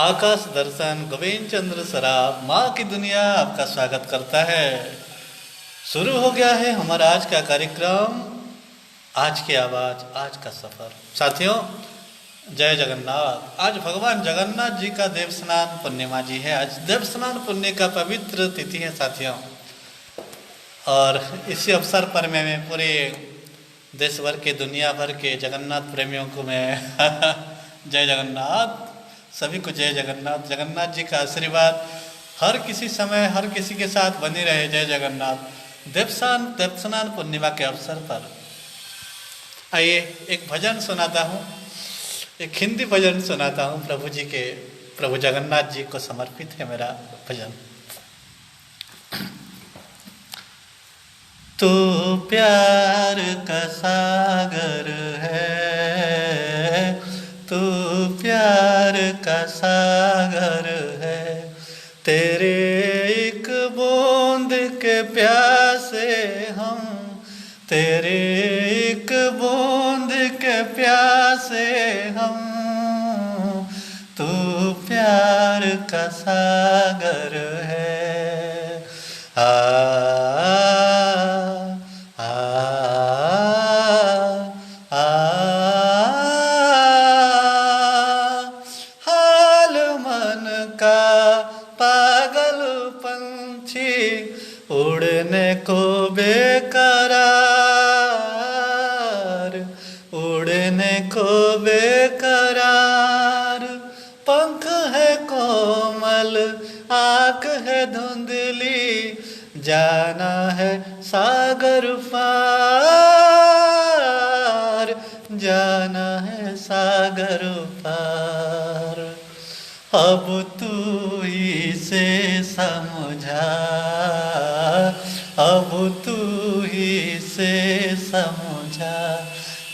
आकाश दर्शन गोविंद चंद्र सराफ माँ की दुनिया आपका स्वागत करता है। शुरू हो गया है हमारा आज का कार्यक्रम, आज की आवाज़, आज का सफ़र। साथियों, जय जगन्नाथ। आज भगवान जगन्नाथ जी का देव स्नान पूर्णिमा जी है। आज देव स्नान पुण्य का पवित्र तिथि है साथियों, और इसी अवसर पर मैं पूरे देश भर के, दुनिया भर के जगन्नाथ प्रेमियों को मैं जय जगन्नाथ, सभी को जय जगन्नाथ। जगन्नाथ जी का आशीर्वाद हर किसी समय, हर किसी के साथ बनी रहे। जय जगन्नाथ। देव स्नान पूर्णिमा के अवसर पर आइए एक भजन सुनाता हूँ, एक हिंदी भजन सुनाता हूँ। प्रभु जी के, प्रभु जगन्नाथ जी को समर्पित है मेरा भजन। तू प्यार का सागर है, तू प्यार का सागर है, तेरे एक बूंद के प्यासे हम, तेरे एक बूंद के प्यासे हम, तू प्यार का सागर है। हाल मन का पागल पंछी उड़ने को बेकरार, उड़ने को बेकरार, पंख है कोमल, आँख है धुंधली, जाना है सागर पार, जाना है सागर पार। अब तू ही से समझा, अब तू ही से समझा,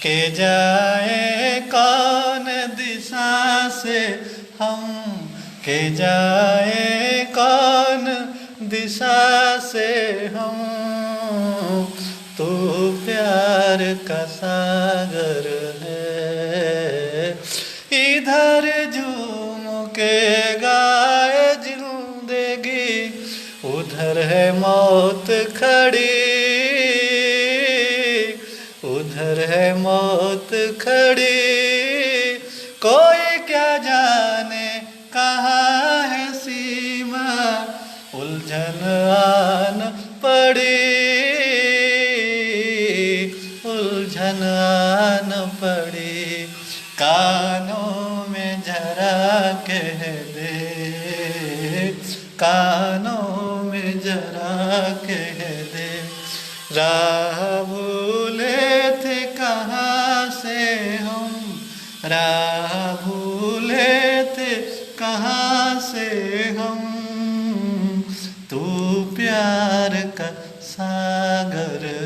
के जाए कौन दिशा से हम, के जाए कौन दिशा से हम, तू प्यार का सागर है। इधर झूम के गाए जिंदगी, उधर है मौत खड़ी, उधर है मौत खड़ी, कोई क्या जाने कहाँ है सीमा, उलझन आन पड़ी, उलझन आन पड़ी। कानों में जरा कह दे, कानों में जरा कह दे, राह भूले थे कहाँ से हम, राह भूले थे कहाँ से हम, तू प्यार का सागर है।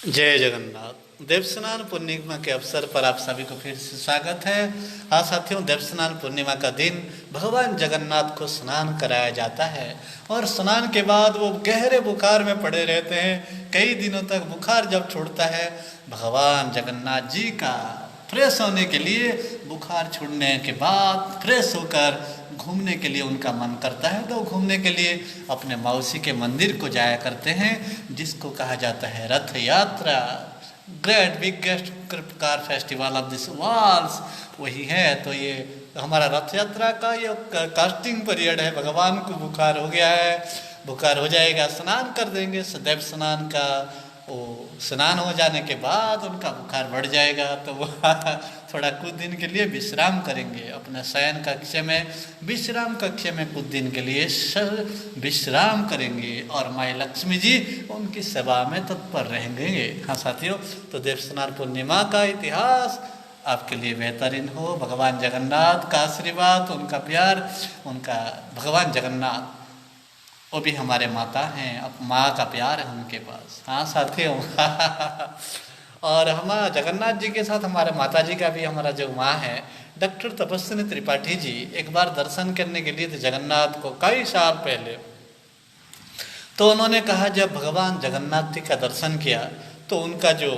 जय जगन्नाथ। देव स्नान पूर्णिमा के अवसर पर आप सभी को फिर से स्वागत है। हाँ साथियों, देव स्नान पूर्णिमा का दिन भगवान जगन्नाथ को स्नान कराया जाता है, और स्नान के बाद वो गहरे बुखार में पड़े रहते हैं। कई दिनों तक बुखार जब छूटता है, भगवान जगन्नाथ जी का फ्रेश होने के लिए, बुखार छूटने के बाद फ्रेश होकर घूमने के लिए उनका मन करता है, तो घूमने के लिए अपने मौसी के मंदिर को जाया करते हैं, जिसको कहा जाता है रथ यात्रा। Great biggest car festival of this world वही है। तो ये हमारा रथ यात्रा का ये कास्टिंग पीरियड है। भगवान को बुखार हो गया है, बुखार हो जाएगा, स्नान कर देंगे, सदैव स्नान का वो स्नान हो जाने के बाद उनका बुखार बढ़ जाएगा, तो वो थोड़ा कुछ दिन के लिए विश्राम करेंगे अपने शयन कक्ष में, विश्राम कक्ष में कुछ दिन के लिए विश्राम करेंगे, और माई लक्ष्मी जी उनकी सेवा में तत्पर रहेंगे। हाँ साथियों, तो देव स्नान पूर्णिमा का इतिहास आपके लिए बेहतरीन हो। भगवान जगन्नाथ का आशीर्वाद, उनका प्यार, उनका भगवान जगन्नाथ वो भी हमारे माता हैं, अब माँ का प्यार है उनके पास। हाँ साथियों और हमारा जगन्नाथ जी के साथ हमारे माता जी का भी, हमारा जो माँ है डॉक्टर तपस्विनी त्रिपाठी जी एक बार दर्शन करने के लिए थे जगन्नाथ को कई साल पहले। तो उन्होंने कहा जब भगवान जगन्नाथ जी का दर्शन किया तो उनका जो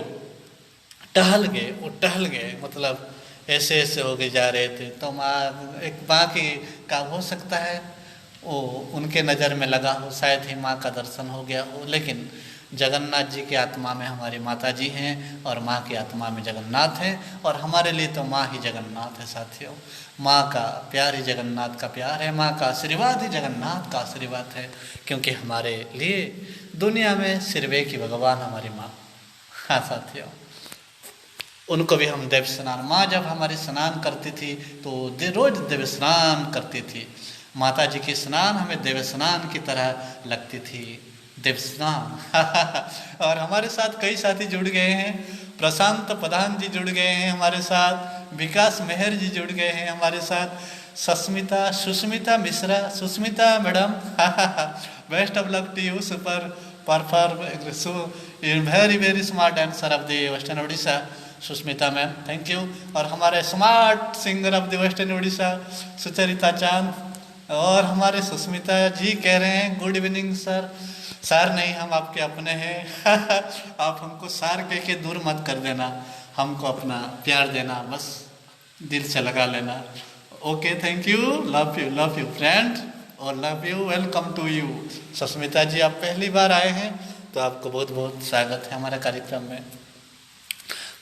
टहल गए मतलब ऐसे ऐसे हो के जा रहे थे। तो माँ की का हो सकता है वो उनके नज़र में लगा हो, शायद ही माँ का दर्शन हो गया हो। लेकिन जगन्नाथ जी की आत्मा में हमारी माता जी हैं और माँ की आत्मा में जगन्नाथ हैं, और हमारे लिए तो माँ ही जगन्नाथ है साथियों। माँ का प्यार ही जगन्नाथ का प्यार है, माँ का आशीर्वाद ही जगन्नाथ का आशीर्वाद है, क्योंकि हमारे लिए दुनिया में सिर्फ एक ही भगवान हमारी माँ। हाँ साथियों, उनको भी हम देव स्नान, माँ जब हमारी स्नान करती थी तो रोज देव स्नान करती थी। माता जी की स्नान हमें देव स्नान की तरह लगती थी, देव स्नान। और हमारे साथ कई साथी जुड़ गए हैं, प्रशांत प्रधान जी जुड़ गए हैं हमारे साथ, विकास मेहर जी जुड़ गए हैं हमारे साथ, Sushmita Mishra, Sushmita madam, best of luck to you, super perform very smart answer of the western Orissa, Sushmita ma'am, thank you. और हमारे smart singer of the western Orissa Sucharita Chand, और हमारे सुष्मिता जी कह रहे हैं गुड इवनिंग सर। सर नहीं, हम आपके अपने हैं। आप हमको सर कह के दूर मत कर देना, हमको अपना प्यार देना, बस दिल से लगा लेना। Okay, thank you, love you friend, और love you, welcome to you. Sushmita ji आप पहली बार आए हैं तो आपको बहुत बहुत स्वागत है हमारे कार्यक्रम में।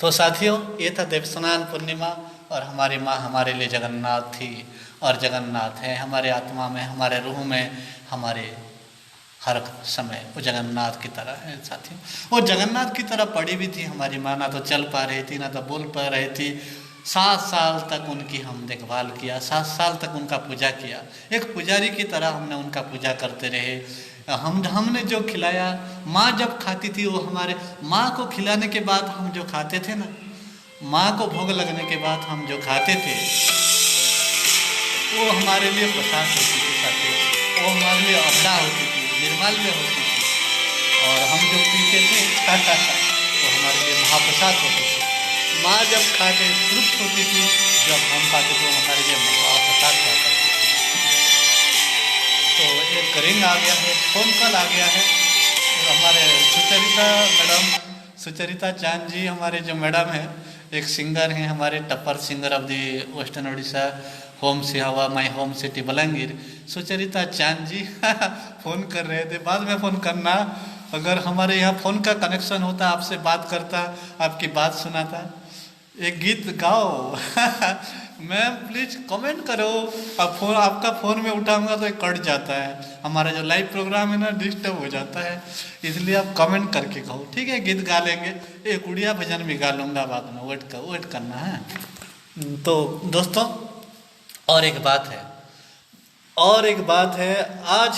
तो साथियों, ये था देवस्नान पूर्णिमा, और हमारी माँ हमारे लिए जगन्नाथ थी और जगन्नाथ है हमारे आत्मा में, हमारे रूह में, हमारे हर समय वो जगन्नाथ की तरह है साथियों। वो जगन्नाथ की तरह पड़ी भी थी हमारी माँ, ना तो चल पा रही थी ना तो बोल पा रही थी। 7 साल तक उनकी हम देखभाल किया, 7 साल तक उनका पूजा किया, एक पुजारी की तरह हमने उनका पूजा करते रहे। हमने जो खिलाया, माँ जब खाती थी वो हमारे, माँ को खिलाने के बाद हम जो खाते थे ना, माँ को भोग लगने के बाद हम जो खाते थे वो हमारे लिए प्रसाद होती थी साथियों, वो हमारे लिए अबड़ा होती थी, निर्माल्य होती थी, और हम जो पीते थे वो हमारे लिए महाप्रसाद होती थी। माँ जब खा के तृप्त होती थी, जब हम खाते थे वो हमारे लिए महाप्रसाद हुआ करती थी। तो एक रिंग आ गया है, फोन कॉल आ गया है, तो हमारे सुचरिता मैडम, सुचरिता चांद जी हमारे जो मैडम हैं, एक सिंगर हैं हमारे, topper singer of the western Orissa, home से हवा my home city Balangir, Sucharita Chand ji phone कर रहे थे। बाद में फ़ोन करना, अगर हमारे यहाँ फ़ोन का कनेक्शन होता, आपसे बात करता, आपकी बात सुनाता, एक गीत गाओ। मैम प्लीज़ कमेंट करो, अब फोन आपका फ़ोन में उठाऊंगा तो कट जाता है, हमारा जो लाइव प्रोग्राम है ना डिस्टर्ब हो जाता है, इसलिए आप कमेंट करके कहो, ठीक है। गीत गा लेंगे, एक उड़िया भजन भी गा लूँगा बाद में, वेट करना है। तो दोस्तों, और एक बात है, आज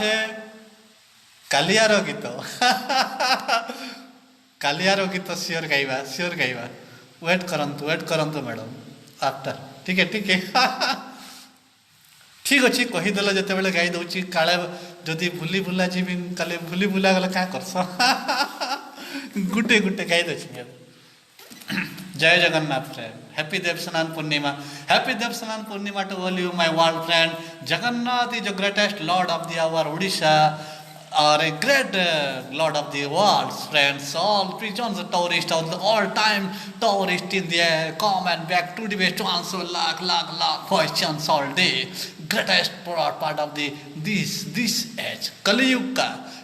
है कालियारो गीत। कालियारो गीत सियोर गाइबा, वेट करंतु मैडम आफ्टर, ठीक है ठीक अच्छी कहीदेल जिते गाई दूची काले जदि भूली भूला जी काले भूली भूला गले क्या करस। गुटे गाई दे। जय Jagannath friend, happy Devasnana Purnima to all you my world friend. Jagannath is the greatest lord of the our Odisha, or a great lord of the world, friends. All pigeons, tourists, all time tourists in the air, come and back to the west to answer lakh questions all day. Greatest part of the this age,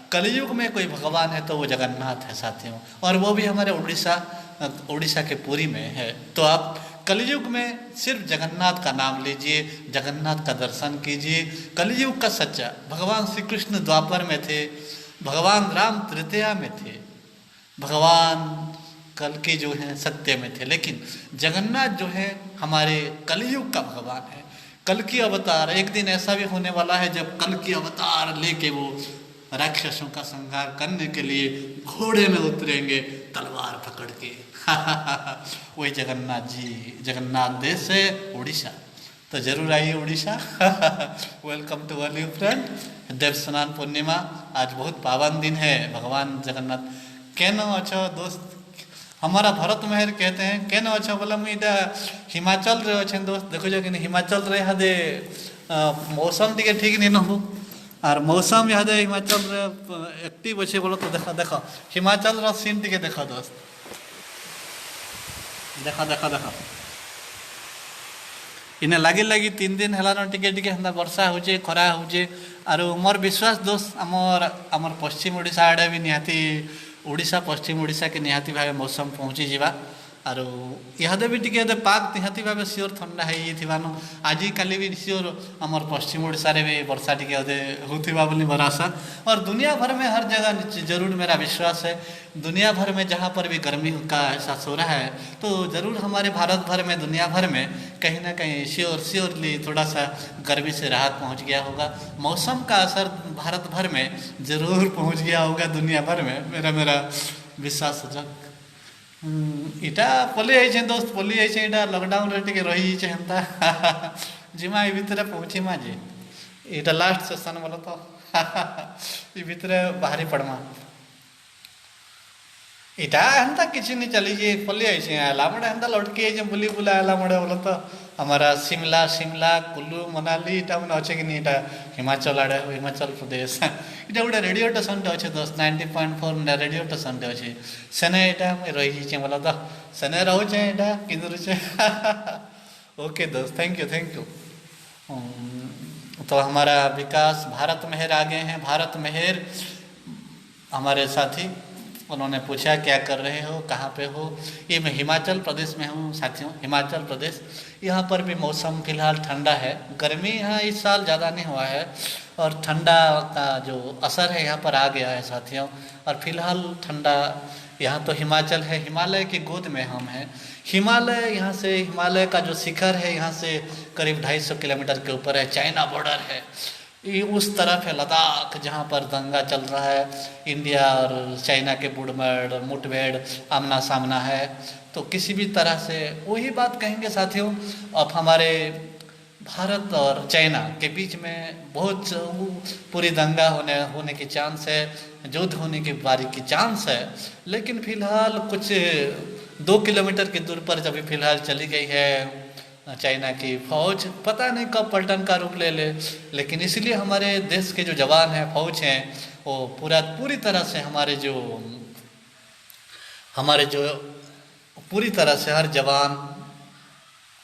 कलयुग में कोई भगवान है तो वो जगन्नाथ है साथियों, और वो भी हमारे उड़ीसा के पुरी में है। तो आप कलयुग में सिर्फ जगन्नाथ का नाम लीजिए, जगन्नाथ का दर्शन कीजिए। कलयुग का सच्चा भगवान श्री कृष्ण द्वापर में थे, भगवान राम तृतीया में थे, भगवान कल्कि जो है सत्य में थे, लेकिन जगन्नाथ जो है हमारे कलयुग का भगवान है। कल्कि अवतार, एक दिन ऐसा भी होने वाला है जब कल्कि अवतार लेके वो राक्षसों का संहार करने के लिए घोड़े में उतरेंगे तलवार पकड़ के। वही जगन्नाथ जी, जगन्नाथ देश है उड़ीसा, तो जरूर आइए Orissa. Welcome to all you friend. Devasnana Purnima आज बहुत पावन दिन है, भगवान जगन्नाथ केन अच्छा दोस्त हमारा भरत मेहर कहते हैं केन अच्छा बोला मुझे इटा हिमाचल रे अच्छे दोस्त देखो जो कि हिमाचल रे हदे मौसम टी ठीक नहीं हो और मौसम यहाँ हिमाचल रे एक्टिव अच्छे बोलो तो देखो देखो हिमाचल रो सीन टी देखो दोस्त देखो देखो देखो इन्हें लगी लगी 3 दिन है टिके टिके हंदा वर्षा होचे खरा होचे और मोर विश्वास दोस्त आमर आमर पश्चिम ओडिशा आड़े भी निहाती ओडिशा पश्चिम ओडिशा के निहाती भाव मौसम पहुँची जावा आरो इहादे भी टिके पाग निहाती भाव सियोर ठंडा है आज काली भी सियोर आमर पश्चिम ओडिशा रे भी वर्षा टिके होतिबा बोली मोर आशा और दुनिया भर में हर जगह जरूर मेरा विश्वास है दुनिया भर में जहाँ पर भी गर्मी का एहसास हो रहा है तो ज़रूर हमारे भारत भर में दुनिया भर में कहीं ना कहीं श्योरली थोड़ा सा गर्मी से राहत पहुँच गया होगा मौसम का असर भारत भर में ज़रूर पहुँच गया होगा दुनिया भर में मेरा विश्वास जग इटा पलि जाइए दोस्त पलि जाइए इटा लॉकडाउन रे टिके रही जाइए हेन्ता जिमा ए भितर पहुँची मा जे इटा लास्ट सेशन बोलो तो ये भितर बाहरी पड़मा इटा हेन्ता किसी नहीं चली जे पलि जाइए आला मडे हेन्ता लटकी जाइए बुली बुला आला मडे बोलो तो हमारा शिमला शिमला कुल्लू मनाली इटा मैंने अच्छे कि नहीं इटा हिमाचल आड़े हिमाचल प्रदेश इटा गोटे रेडियो स्टेशन टे अच्छे दोस्त 90.4 रेडियो स्टेशन टे अच्छे सेने इटा रही जाइए बोला तो सेने रोचे इटा किंदुरुचे ओके दोस्त थैंक यू तो हमारा विकास भारत मेहर आगे हैं भारत मेहर हमारे साथी उन्होंने पूछा क्या कर रहे हो कहाँ पे हो ये मैं हिमाचल प्रदेश में हूँ साथियों हिमाचल प्रदेश यहाँ पर भी मौसम फ़िलहाल ठंडा है गर्मी यहाँ इस साल ज़्यादा नहीं हुआ है और ठंडा का जो असर है यहाँ पर आ गया है साथियों और फिलहाल ठंडा यहाँ तो हिमाचल है हिमालय की गोद में हम हैं हिमालय यहाँ से हिमालय का जो शिखर है यहाँ से करीब 250 किलोमीटर के ऊपर है चाइना बॉर्डर है ये उस तरफ है लद्दाख जहाँ पर दंगा चल रहा है इंडिया और चाइना के मुठभेड़ आमना सामना है तो किसी भी तरह से वही बात कहेंगे साथियों अब हमारे भारत और चाइना के बीच में बहुत पूरी दंगा होने की चांस है युद्ध होने की बारी की चांस है लेकिन फिलहाल कुछ 2 किलोमीटर की दूर पर जब फिलहाल चली गई है चाइना की फौज पता नहीं कब पलटन का रूप ले ले लेकिन इसलिए हमारे देश के जो जवान हैं फौज हैं वो पूरी तरह से हमारे जो पूरी तरह से हर जवान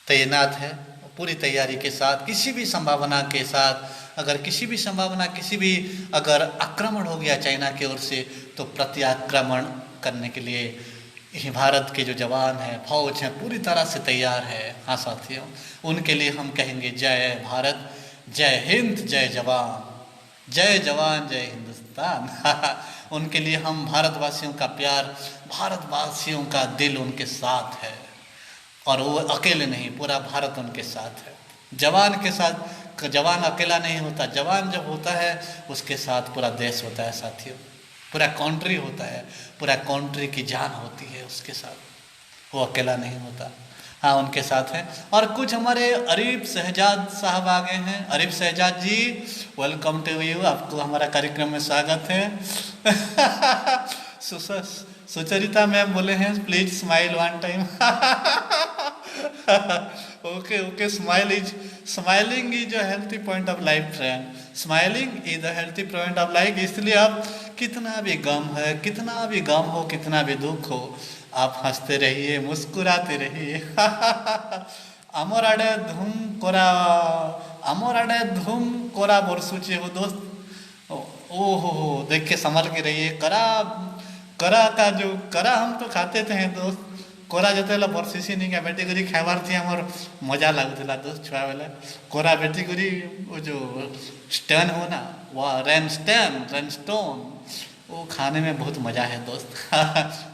तैनात है पूरी तैयारी के साथ किसी भी संभावना के साथ अगर अगर आक्रमण हो गया चाइना की ओर से तो प्रत्याक्रमण करने के लिए भारत के जो जवान हैं फौज हैं पूरी तरह से तैयार है हाँ साथियों उनके लिए हम कहेंगे जय भारत जय हिंद जय जवान जय हिंदुस्तान उनके लिए हम भारतवासियों का प्यार भारतवासियों का दिल उनके साथ है और वो अकेले नहीं पूरा भारत उनके साथ है जवान के साथ जवान अकेला नहीं होता जवान जब होता है उसके साथ पूरा देश होता है साथियों पूरा कंट्री होता है पूरा कंट्री की जान होती है उसके साथ वो अकेला नहीं होता हाँ उनके साथ हैं और कुछ हमारे अरीफ शहजाद साहब आ गए हैं अरीफ शहजाद जी वेलकम टू यू आपको हमारा कार्यक्रम में स्वागत है सुचरिता मैम बोले हैं please smile one time okay smiling is a healthy point of life friend smiling is a healthy point of life इसलिए आप कितना भी गम है कितना भी गम हो कितना भी दुख हो आप हंसते रहिए मुस्कुराते रहिए आमर आड़े धूम कोरा बरसुचे हो दोस्त ओहो देख के समझ के रहिए करा का जो करा हम तो खाते थे दोस्त कोरा जो बरसीसी नहीं क्या बेटी करी खाइबार थी आमर मजा लगुला दोस्त छुआ बेले कोरा बेटी करी वो जो स्टैन हो ना वह रेनस्टोन वो खाने में बहुत मज़ा है दोस्त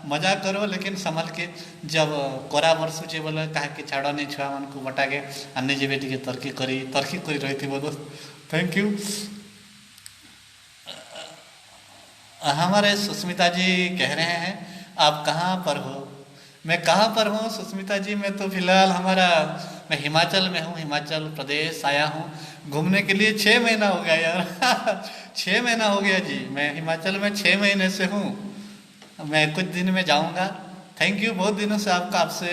मज़ा करो लेकिन संभल के जब कोरा बरसुचे बोले कहा कि छाड़ा नहीं छुआ मन को बटा के अन्य जी बेटी के तरक्की करी रही थी वो दोस्त थैंक यू हमारे सुस्मिता जी कह रहे हैं आप कहाँ पर हो मैं कहाँ पर हूँ सुस्मिता जी मैं तो फिलहाल मैं हिमाचल में हूँ हिमाचल प्रदेश आया हूँ घूमने के लिए 6 महीना हो गया यार 6 महीना हो गया जी मैं हिमाचल में 6 महीने से हूँ मैं कुछ दिन में जाऊँगा थैंक यू। बहुत दिनों से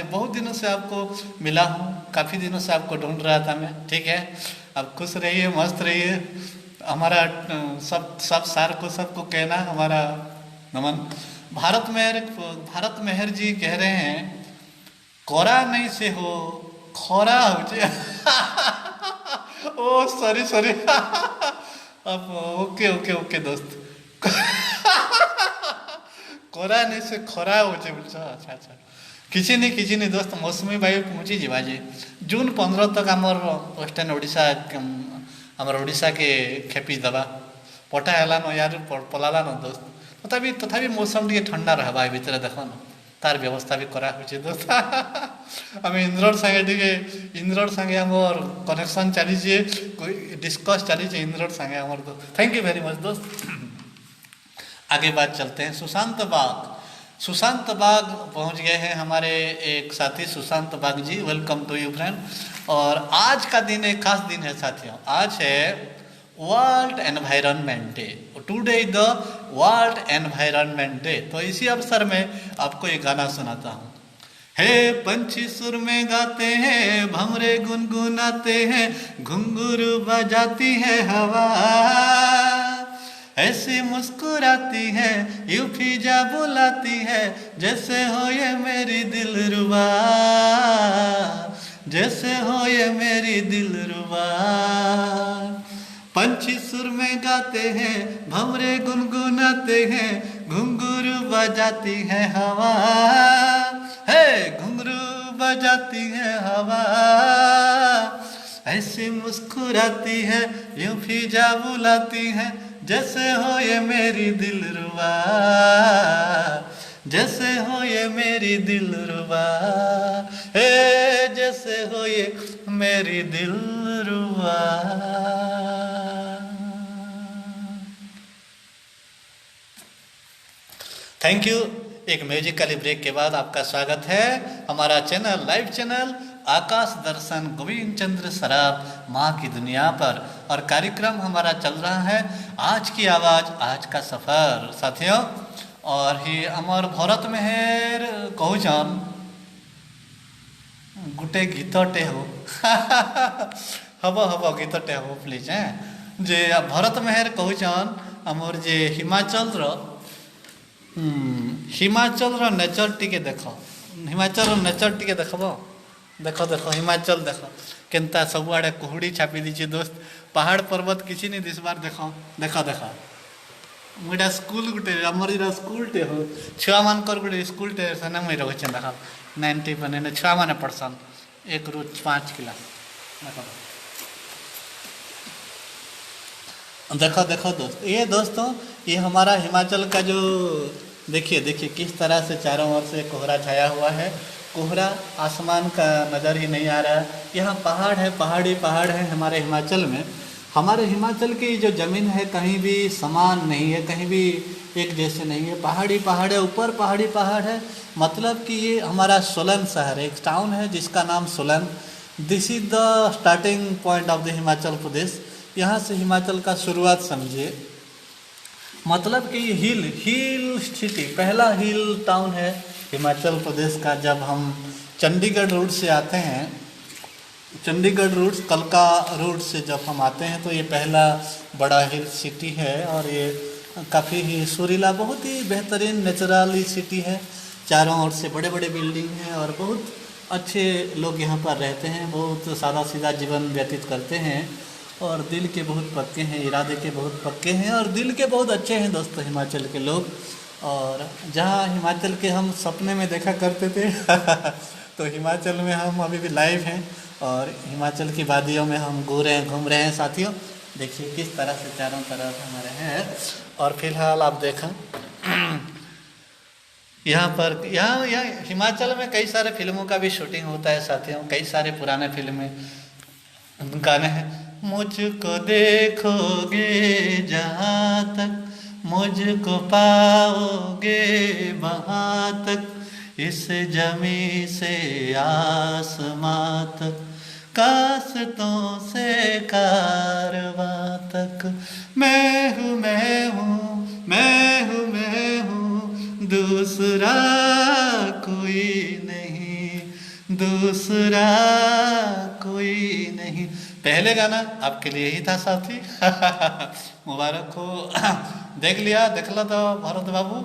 बहुत दिनों से आपको मिला हूँ, काफ़ी दिनों से आपको ढूंढ रहा था मैं। ठीक है, आप खुश रहिए, मस्त रहिए। हमारा सब सब सार को सबको कहना हमारा नमन। भारत मेहर जी कह रहे हैं, कोरा नहीं से हो खोरा हो जे। ओ सॉरी सॉरी। अब ओके ओके ओके दोस्त। कोरा नहीं से खोरा हो जे बोलछ। अच्छा अच्छा, किसी नहीं दोस्त, मौसमी बायु पहुँची जीवा जे। जून 15 तक आमर वेस्टर्न ओडिशा आमर ओडिशा के खेपी दबा पटा हेलान यार पलालान दोस्त। तथापि मौसम टे ठंडा रहबा भितर देख न, तार व्यवस्था भी करा होचे दोस्त। आम इंद्रोर संगे आमर कनेक्शन चली डिस्कस चली इंद्रोर संगे आमर दोस्त। थैंक यू वेरी मच दोस्त। आगे बात चलते हैं। सुशांत बाग पहुंच गए हैं हमारे एक साथी सुशांत बाग जी, वेलकम टू यू फ्रेंड। और आज का दिन एक खास दिन है साथियों, आज है world environment day. Today is the world environment day. तो इसी अवसर में आपको ये गाना सुनाता हूँ। हे पंछी सुर में गाते हैं, भंवरे गुनगुनाते हैं, घुंघरू बजाती है हवा, ऐसी मुस्कुराती है, यूं फिजा बुलाती है, जैसे हो ये मेरी दिलरुबा, जैसे हो ये मेरी दिलरुबा। पंछी सुर में गाते हैं, भंवरे गुनगुनाते हैं, घुंघरू बजाती है हवा, है घुंघरू बजाती है हवा, ऐसी मुस्कुराती है, यूं फिजा बुलाती है, जैसे हो ये मेरी दिलरुबा, जैसे हो ये मेरी दिलरुबा, हे जैसे हो ये मेरी दिलरुबा। Thank you. एक म्यूजिकली ब्रेक के बाद आपका स्वागत है हमारा channel, live channel Akash Darshan Govind Chandra Saraf माँ की दुनिया पर। और कार्यक्रम हमारा चल रहा है आज की आवाज़ आज का सफ़र साथियों। और ही अमर भरत मेहर कहून गोटे गीतटे हो। हम गीतटे हो प्लीज जे भरत मेहर कहून आमर जे हिमाचल नेचर टिके देख, हिमाचल नेचर टिके देखब, देख देख हिमाचल देख केनता सबुआड़े कुहुड़ी छापी दीजिए दोस्त, पहाड़ पर्वत किसी नहीं दिसबार देख देख देख। मुझा स्कूल गोटे आमर इरा स्कूलटे हो छुआ मानकर गोटे स्कूलटे सेने मुई रहुचे देख 90 बने छुआ माने पढ़सन 1 ରୁ 5 क्लास देखो देखो दोस्त। ये दोस्तों ये हमारा हिमाचल का जो देखिए देखिए किस तरह से चारों ओर से कोहरा छाया हुआ है, कोहरा आसमान का नज़र ही नहीं आ रहा है। यहाँ पहाड़ है, पहाड़ है हमारे हिमाचल में। हमारे हिमाचल की जो ज़मीन है कहीं भी समान नहीं है, कहीं भी एक जैसे नहीं है, पहाड़ है, ऊपर पहाड़ है। मतलब कि ये हमारा सोलन शहर है, एक टाउन है जिसका नाम Solan. This is the starting point of the Himachal Pradesh. यहाँ से हिमाचल का शुरुआत समझिए। मतलब कि हिल सिटी, पहला हिल टाउन है हिमाचल प्रदेश का। जब हम चंडीगढ़ रूट से आते हैं, चंडीगढ़ रूट कलका रूट से जब हम आते हैं तो ये पहला बड़ा हिल सिटी है। और ये काफ़ी ही सुरीला, बहुत ही बेहतरीन नेचुरली सिटी है। चारों ओर से बड़े बड़े बिल्डिंग हैं और बहुत अच्छे लोग यहाँ पर रहते हैं, बहुत सादा सीधा जीवन व्यतीत करते हैं। और दिल के बहुत पक्के हैं, इरादे के बहुत पक्के हैं और दिल के बहुत अच्छे हैं दोस्तों हिमाचल के लोग। और जहाँ हिमाचल के हम सपने में देखा करते थे तो हिमाचल में हम अभी भी लाइव हैं और हिमाचल की वादियों में हम घूम रहे हैं साथियों। देखिए किस तरह से चारों तरफ हमारे हैं। और फिलहाल आप देखें यहाँ हिमाचल में कई सारे फिल्मों का भी शूटिंग होता है साथियों। कई सारे पुराने फिल्में गाने हैं। मुझको देखोगे जहाँ तक, मुझको पाओगे वहाँ तक, इस जमी से आसमां तक, कासतों से कारवां तक, मैं हूँ, दूसरा कोई नहीं, दूसरा कोई नहीं। पहले गाना आपके लिए ही था साथी। मुबारक हो। देख लिया, देख लो तो Bharat Babu.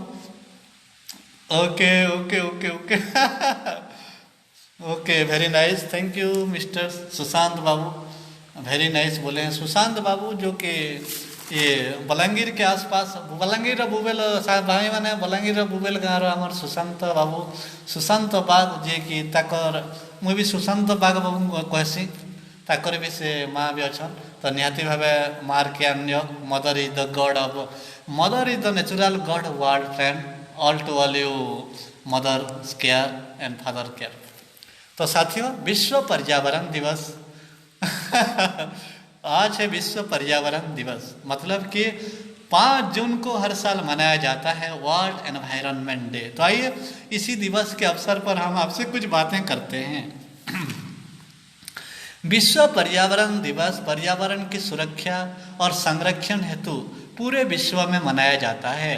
Okay okay okay okay. Okay, very nice, thank you mister Sushant Babu, very nice बोले हैं सुशांत बाबू, जो कि ये बलांगीर के आसपास बलांगीर बुबेल साहब भाई मैंने बलांगीर बुबेल गाँव आमर सुशांत बाबू, सुशांत बाग जे कि ताकर मुझे भी सुशांत बाग बाबू कहसी, ताकर भी से माँ भी अच्छा। तो निहाती भावे मार के अन्य mother is the god of, mother is the natural god world friend, all to all you mother care and father care. तो साथियों, विश्व पर्यावरण दिवस आज है विश्व पर्यावरण दिवस, मतलब कि 5 जून को हर साल मनाया जाता है वर्ल्ड एनवायरनमेंट डे। तो आइए इसी दिवस के अवसर पर हम आपसे कुछ बातें करते हैं। विश्व पर्यावरण दिवस पर्यावरण की सुरक्षा और संरक्षण हेतु पूरे विश्व में मनाया जाता है।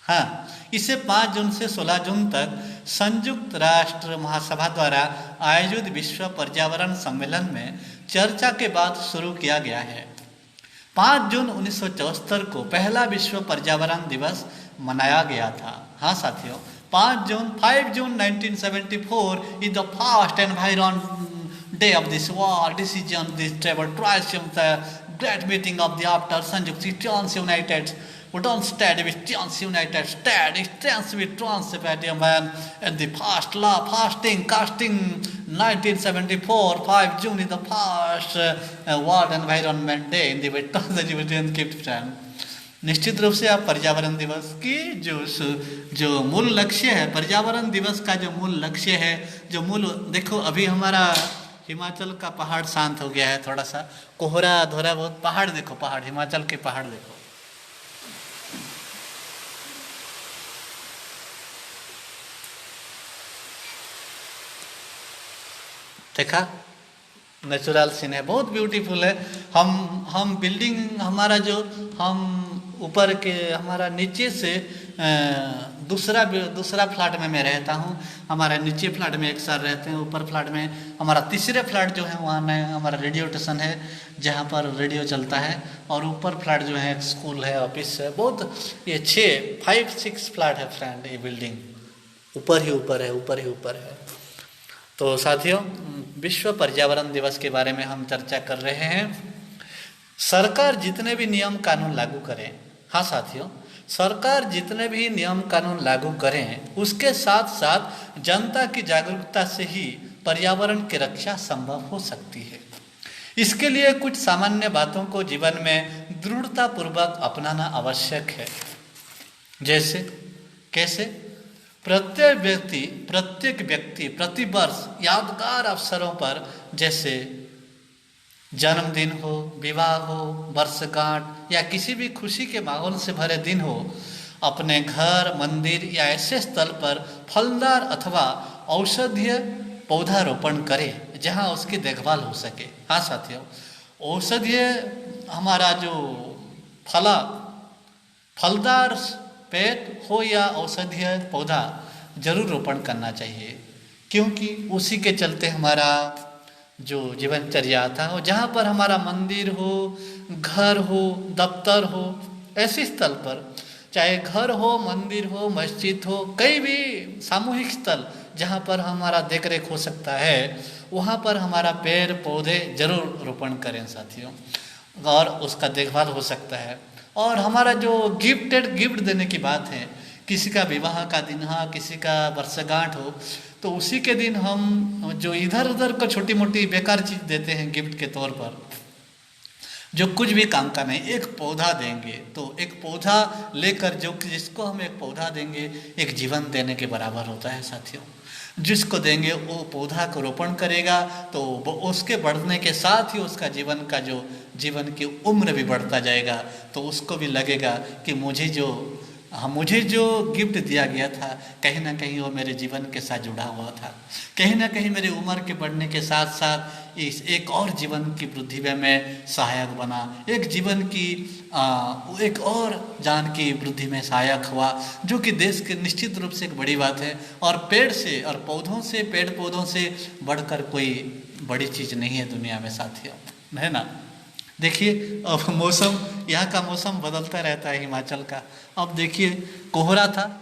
हाँ, इसे 5 जून से 16 जून तक संयुक्त राष्ट्र महासभा द्वारा आयोजित विश्व पर्यावरण सम्मेलन में चर्चा के बाद शुरू किया गया है। 5 जून 1974 को पहला विश्व पर्यावरण दिवस मनाया गया था। हाँ साथियों, 5 जून 1974 is the first environment day of this world decision this travel twice the great meeting of the after Sanjukti Trans United we don't stand with Trans United States it stands with Trans man and the first law fasting casting 1974 5 June is the first world environment day in the Veterans Gift Plan। निश्चित रूप से आप पर्यावरण दिवस की जो मूल लक्ष्य है, पर्यावरण दिवस का जो मूल लक्ष्य है, जो मूल देखो अभी हमारा हिमाचल का पहाड़ शांत हो गया है, थोड़ा सा कोहरा धोरा बहुत, पहाड़ देखो, पहाड़ हिमाचल के पहाड़ देखो, देखा नेचुरल सीन है, बहुत ब्यूटीफुल है। हम बिल्डिंग हमारा जो हम ऊपर के हमारा नीचे से दूसरा फ्लैट में मैं रहता हूँ, हमारा नीचे फ्लैट में एक सर रहते हैं, ऊपर फ्लैट में हमारा तीसरे फ्लैट जो है वहाँ में हमारा रेडियो स्टेशन है जहाँ पर रेडियो चलता है, और ऊपर फ्लैट जो है स्कूल है, ऑफिस है, बहुत ये 5-6 फ्लैट है फ्रेंड, ये बिल्डिंग ऊपर ही ऊपर है, ऊपर ही ऊपर है। तो साथियों, विश्व पर्यावरण दिवस के बारे में हम चर्चा कर रहे हैं। सरकार जितने भी नियम कानून लागू करें, हाँ साथियों, सरकार जितने भी नियम कानून लागू करें उसके साथ साथ जनता की जागरूकता से ही पर्यावरण की रक्षा संभव हो सकती है। इसके लिए कुछ सामान्य बातों को जीवन में दृढ़तापूर्वक अपनाना आवश्यक है। जैसे कैसे? प्रत्येक व्यक्ति प्रतिवर्ष यादगार अवसरों पर, जैसे जन्मदिन हो, विवाह हो, वर्षगांठ या किसी भी खुशी के माहौल से भरे दिन हो, अपने घर, मंदिर या ऐसे स्थल पर फलदार अथवा औषधीय पौधारोपण करे जहां उसकी देखभाल हो सके। हाँ साथियों, औषधीय हमारा जो फलदार पेड़ हो या औषधीय पौधा जरूर रोपण करना चाहिए, क्योंकि उसी के चलते हमारा जो जीवनचर्या था, जहाँ पर हमारा मंदिर हो, घर हो, दफ्तर हो, ऐसे स्थल पर, चाहे घर हो, मंदिर हो, मस्जिद हो, कई भी सामूहिक स्थल जहाँ पर हमारा देख रेख हो सकता है, वहाँ पर हमारा पेड़ पौधे जरूर रोपण करें साथियों, और उसका देखभाल हो सकता है। और हमारा जो गिफ्ट देने की बात है, किसी का विवाह का दिन हो, किसी का वर्षगांठ हो, तो उसी के दिन हम जो इधर उधर को छोटी मोटी बेकार चीज़ देते हैं गिफ्ट के तौर पर, जो कुछ भी काम का नहीं, एक पौधा देंगे तो एक पौधा लेकर जिसको हम एक पौधा देंगे एक जीवन देने के बराबर होता है साथियों। जिसको देंगे वो पौधा को रोपण करेगा तो उसके बढ़ने के साथ ही उसका जीवन की उम्र भी बढ़ता जाएगा, तो उसको भी लगेगा कि मुझे जो मुझे जो गिफ्ट दिया गया था कहीं ना कहीं वो मेरे जीवन के साथ जुड़ा हुआ था। कहीं ना कहीं मेरी उम्र के बढ़ने के साथ साथ इस एक और जीवन की वृद्धि में मैं सहायक बना, एक जीवन की एक और जान की वृद्धि में सहायक हुआ, जो कि देश के निश्चित रूप से एक बड़ी बात है। और पेड़ से और पौधों से, पेड़ पौधों से बढ़कर कोई बड़ी चीज़ नहीं है दुनिया में साथियों, है ना। देखिए अब मौसम, यहाँ का मौसम बदलता रहता है हिमाचल का। अब देखिए कोहरा था,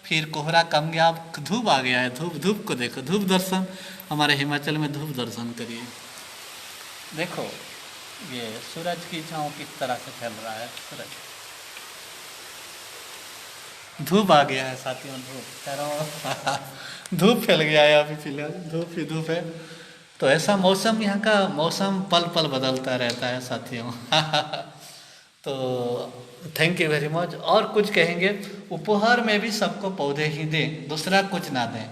फिर कोहरा कम गया, अब धूप आ गया है। धूप को देखो, धूप दर्शन हमारे हिमाचल में, धूप दर्शन करिए। देखो ये सूरज की छाँव किस तरह से फैल रहा है। सूरज, धूप आ गया है साथियों, धूप फैल गया है अभी फिलहाल, धूप ही धूप है। तो ऐसा मौसम, यहाँ का मौसम पल पल बदलता रहता है साथियों। तो थैंक यू वेरी मच। और कुछ कहेंगे, उपहार में भी सबको पौधे ही दें, दूसरा कुछ ना दें।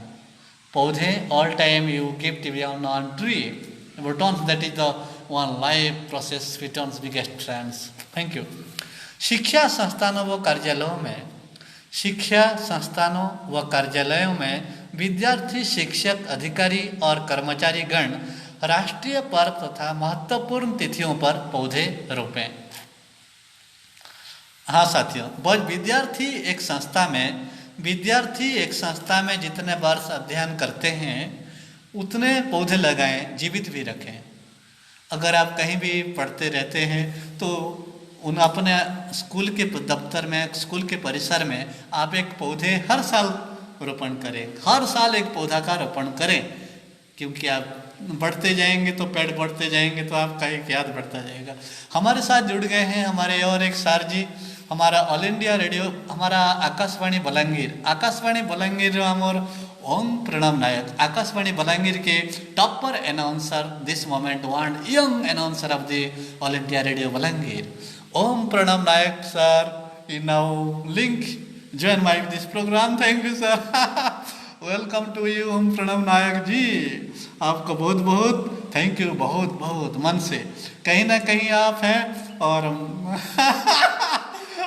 पौधे all time you gift beyond on tree returns, that is the one life process returns biggest friends. Thank you. शिक्षा संस्थानों व कार्यालयों में विद्यार्थी, शिक्षक, अधिकारी और कर्मचारी गण राष्ट्रीय पर्व तथा महत्वपूर्ण तिथियों पर पौधे रोपें। हाँ साथियों, विद्यार्थी एक संस्था में जितने वर्ष अध्ययन करते हैं उतने पौधे लगाएं, जीवित भी रखें। अगर आप कहीं भी पढ़ते रहते हैं तो उन अपने स्कूल के दफ्तर में, स्कूल के परिसर में आप एक पौधे हर साल रोपण करें, हर साल एक पौधा का रोपण करें। क्योंकि आप बढ़ते जाएंगे तो पेड़ बढ़ते जाएंगे तो आपका एक याद बढ़ता जाएगा। हमारे साथ जुड़ गए हैं हमारे और एक सर जी, हमारा ऑल इंडिया रेडियो, हमारा आकाशवाणी बलांगीर हमार ओम प्रणव नायक, आकाशवाणी बलांगीर के topper announcer this moment want young announcer of the all India Radio Balangir, Om Pranav Nayak sir is now link join my this program। Thank you sir. Welcome to you Om Pranav Nayak ji, आपको बहुत बहुत थैंक यू, बहुत बहुत मन से। कहीं ना कहीं आप हैं और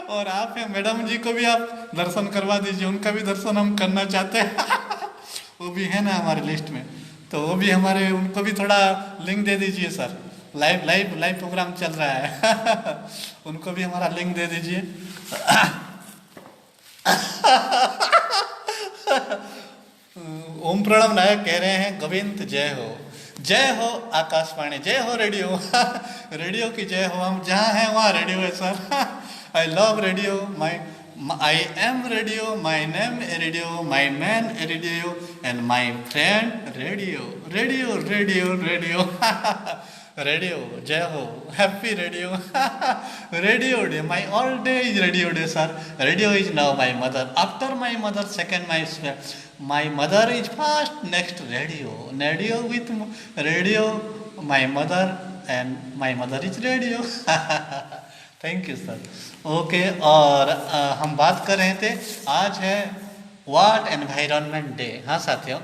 और आप हैं, मैडम जी को भी आप दर्शन करवा दीजिए, उनका भी दर्शन हम करना चाहते हैं। वो भी है ना हमारे लिस्ट में, तो वो भी हमारे, उनको भी थोड़ा लिंक दे दीजिए सर। लाइव प्रोग्राम चल रहा है। उनको भी हमारा लिंक दे दीजिए। ओम प्रणव नायक कह रहे हैं गोविंद जय हो आकाशवाणी, जय हो रेडियो। रेडियो की जय हो, हम जहाँ हैं वहाँ रेडियो है sir. I love radio, I am radio, my name radio, my man radio and my friend radio. Radio जय हो, happy radio. Radio day, my all day is radio day sir. Radio is now my mother, after my mother second my mother is first, next radio with radio my mother and my mother is radio. Thank you sir. Okay, और हम बात कर रहे थे, आज है world environment day. हाँ साथियों,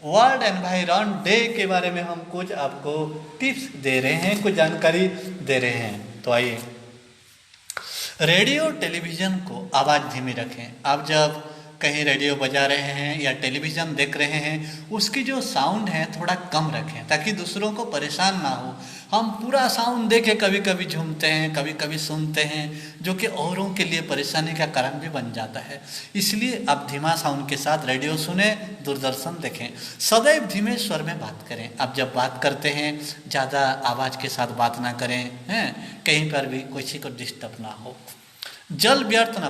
वर्ल्ड एनवायरनमेंट डे के बारे में हम कुछ आपको टिप्स दे रहे हैं, कुछ जानकारी दे रहे हैं। तो आइए, रेडियो टेलीविज़न को आवाज़ धीमी रखें। आप जब कहीं रेडियो बजा रहे हैं या टेलीविज़न देख रहे हैं, उसकी जो साउंड है थोड़ा कम रखें ताकि दूसरों को परेशान ना हो। हम पूरा साउंड देके कभी कभी झूमते हैं, कभी कभी सुनते हैं, जो कि औरों के लिए परेशानी का कारण भी बन जाता है। इसलिए आप धीमा साउंड के साथ रेडियो सुने, दूरदर्शन देखें। सदैव धीमे स्वर में बात करें। आप जब बात करते हैं ज़्यादा आवाज़ के साथ बात ना करें, हैं, कहीं पर भी किसी को डिस्टर्ब ना हो। जल व्यर्थ न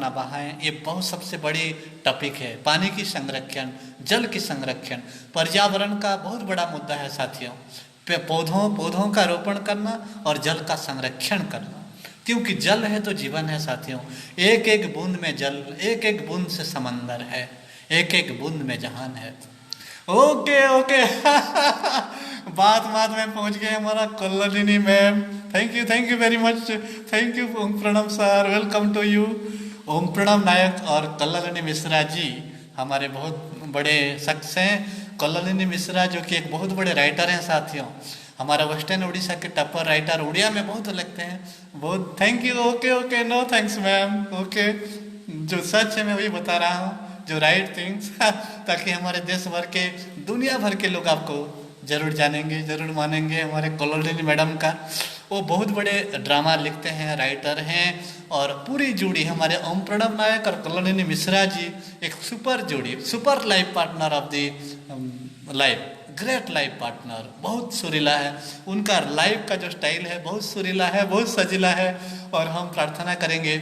बहाएं, ये बहुत सबसे बड़ी टॉपिक है। पानी की संरक्षण, जल की संरक्षण पर्यावरण का बहुत बड़ा मुद्दा है साथियों। पौधों का रोपण करना और जल का संरक्षण करना, क्योंकि जल है तो जीवन है साथियों। एक एक बूंद में जल, एक एक बूंद से समंदर है, एक एक बूंद में जहान है। ओके बात में पहुंच गए हमारा Kallalini ma'am. Thank you very much. Thank you Om Pranav sir, welcome to you. Om Pranav Nayak और कल्ललिनी मिश्रा जी हमारे बहुत बड़े शख्स हैं। कल्ललिनी मिश्रा जो कि एक बहुत बड़े राइटर हैं साथियों, हमारा वेस्टर्न उड़ीसा के टप्पर राइटर उड़िया में बहुत लगते हैं, बहुत thank you, okay okay, no thanks ma'am, okay, जो सच है मैं वही बता रहा हूँ, जो राइट थिंग्स ताकि हमारे देश भर के, दुनिया भर के लोग आपको जरूर जानेंगे, जरूर मानेंगे। हमारे कॉलोनी मैडम का, वो बहुत बड़े ड्रामा लिखते हैं, राइटर हैं, और पूरी जोड़ी हमारे ओम प्रणव नायक और कॉलोनी मिश्रा जी एक सुपर जोड़ी, super life partner of the life, great life partner, बहुत सुरीला है उनका लाइफ का जो स्टाइल है, बहुत सुरीला है, बहुत सजीला है। और हम प्रार्थना करेंगे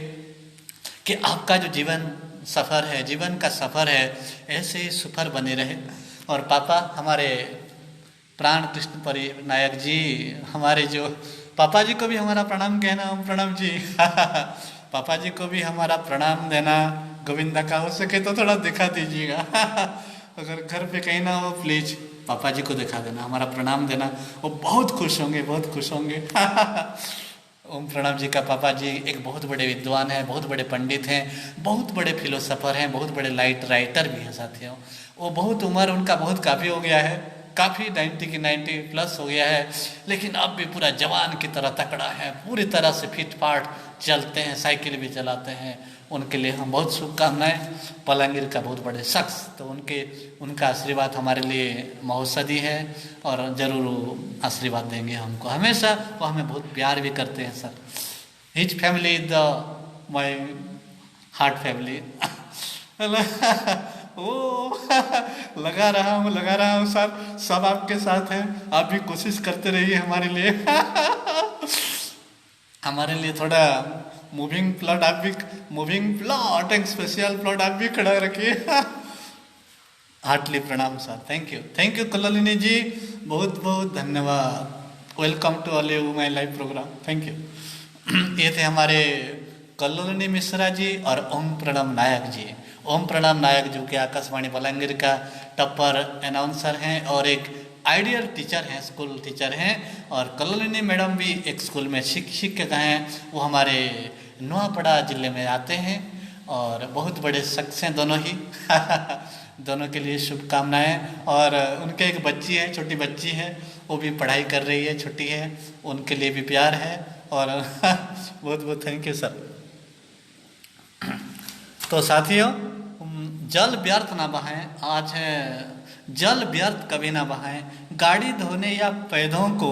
कि आपका जो जीवन सफ़र है, जीवन का सफ़र है, ऐसे ही सफ़र बने रहे। और पापा हमारे प्राण कृष्ण परी नायक जी, हमारे जो पापा जी को भी हमारा प्रणाम कहना, ओम प्रणव जी पापा जी को भी हमारा प्रणाम देना। गोविंदा का हो सके तो थोड़ा दिखा दीजिएगा अगर घर पे कहीं ना हो प्लीज पापा जी को दिखा देना, हमारा प्रणाम देना, वो बहुत खुश होंगे, बहुत खुश होंगे ओम प्रणव जी का पापा जी एक बहुत बड़े विद्वान हैं, बहुत बड़े पंडित हैं, बहुत बड़े फिलोसफर हैं, बहुत बड़े राइटर भी हैं साथियों। वो बहुत उम्र उनका बहुत काफ़ी हो गया है, काफ़ी 90 की 90 प्लस हो गया है, लेकिन अब भी पूरा जवान की तरह तकड़ा है, पूरी तरह से फिट फाट चलते हैं, साइकिल भी चलाते हैं। उनके लिए हम बहुत शुभकामनाएं। पलंगीर का बहुत बड़े शख्स, तो उनका आशीर्वाद हमारे लिए महोषधि है और ज़रूर आशीर्वाद देंगे हमको हमेशा। वो हमें बहुत प्यार भी करते हैं sir. His family the my heart family ओ लगा रहा हूँ सर, सब आपके साथ हैं, आप भी कोशिश करते रहिए हमारे लिए हमारे लिए थोड़ा moving plot and special plot आप भी खड़ा रखिए हार्टली प्रणाम sir, thank you Kalolini ji, बहुत बहुत धन्यवाद। Welcome to all you my live programme, thank you ये थे हमारे कलोलिनी मिश्रा जी और ओम प्रणव नायक जी। ओम प्रणव नायक जो कि आकाशवाणी बलांगीर का टप्पर अनाउंसर हैं और एक आइडियल टीचर हैं, स्कूल टीचर हैं। और कलोलिनी मैडम भी एक स्कूल में शिक्षक हैं, वो हमारे नुआपड़ा जिले में आते हैं और बहुत बड़े शख्स हैं दोनों ही दोनों के लिए शुभकामनाएं। और उनके एक बच्ची है, छोटी बच्ची है, वो भी पढ़ाई कर रही है, छोटी है, उनके लिए भी प्यार है और बहुत बहुत थैंक यू सर। तो साथियों, जल व्यर्थ ना बहाएं, आज है जल व्यर्थ कभी ना बहाएं। गाड़ी धोने या पौधों को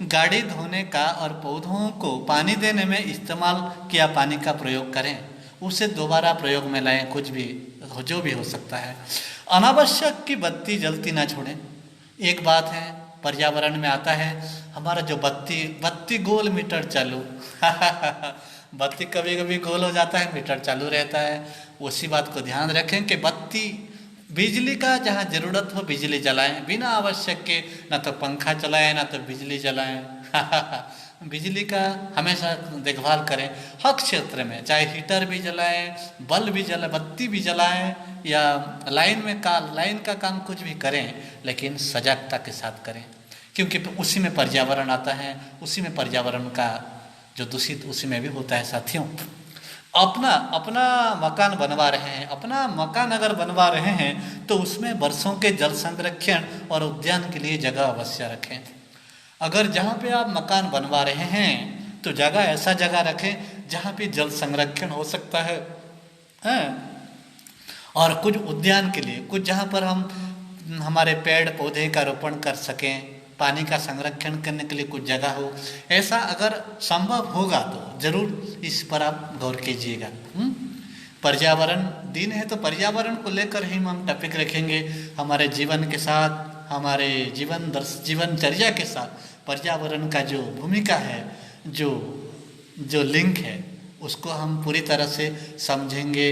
गाड़ी धोने का और पौधों को पानी देने में इस्तेमाल किया पानी का प्रयोग करें, उसे दोबारा प्रयोग में लाएं, कुछ भी जो भी हो सकता है। अनावश्यक की बत्ती जलती ना छोड़ें। एक बात है पर्यावरण में आता है हमारा जो बत्ती गोल मीटर चालू बत्ती कभी कभी गोल हो जाता है, मीटर चालू रहता है। उसी बात को ध्यान रखें कि बत्ती बिजली का जहाँ ज़रूरत हो बिजली जलाएं, बिना आवश्यक के ना तो पंखा चलाएं ना तो बिजली जलाएं बिजली का हमेशा देखभाल करें हर क्षेत्र में, चाहे हीटर भी जलाएं, बल्ब भी जलाएं, बत्ती भी जलाएं या लाइन का काम कुछ भी करें, लेकिन सजगता के साथ करें, क्योंकि उसी में पर्यावरण आता है, उसी में पर्यावरण का जो दूषित उसी में भी होता है। साथियों, अपना मकान बनवा रहे हैं, अपना मकान अगर बनवा रहे हैं तो उसमें वर्षों के जल संरक्षण और उद्यान के लिए जगह अवश्य रखें। अगर जहाँ पे आप मकान बनवा रहे हैं तो ऐसा जगह रखें जहाँ पे जल संरक्षण हो सकता है, और कुछ उद्यान के लिए, कुछ जहाँ पर हम हमारे पेड़ पौधे का रोपण कर सकें, पानी का संरक्षण करने के लिए कुछ जगह हो। ऐसा अगर संभव होगा तो जरूर इस पर आप गौर कीजिएगा। पर्यावरण दिन है तो पर्यावरण को लेकर ही हम टॉपिक रखेंगे। हमारे जीवन के साथ, हमारे जीवनचर्या के साथ पर्यावरण का जो भूमिका है, जो लिंक है, उसको हम पूरी तरह से समझेंगे,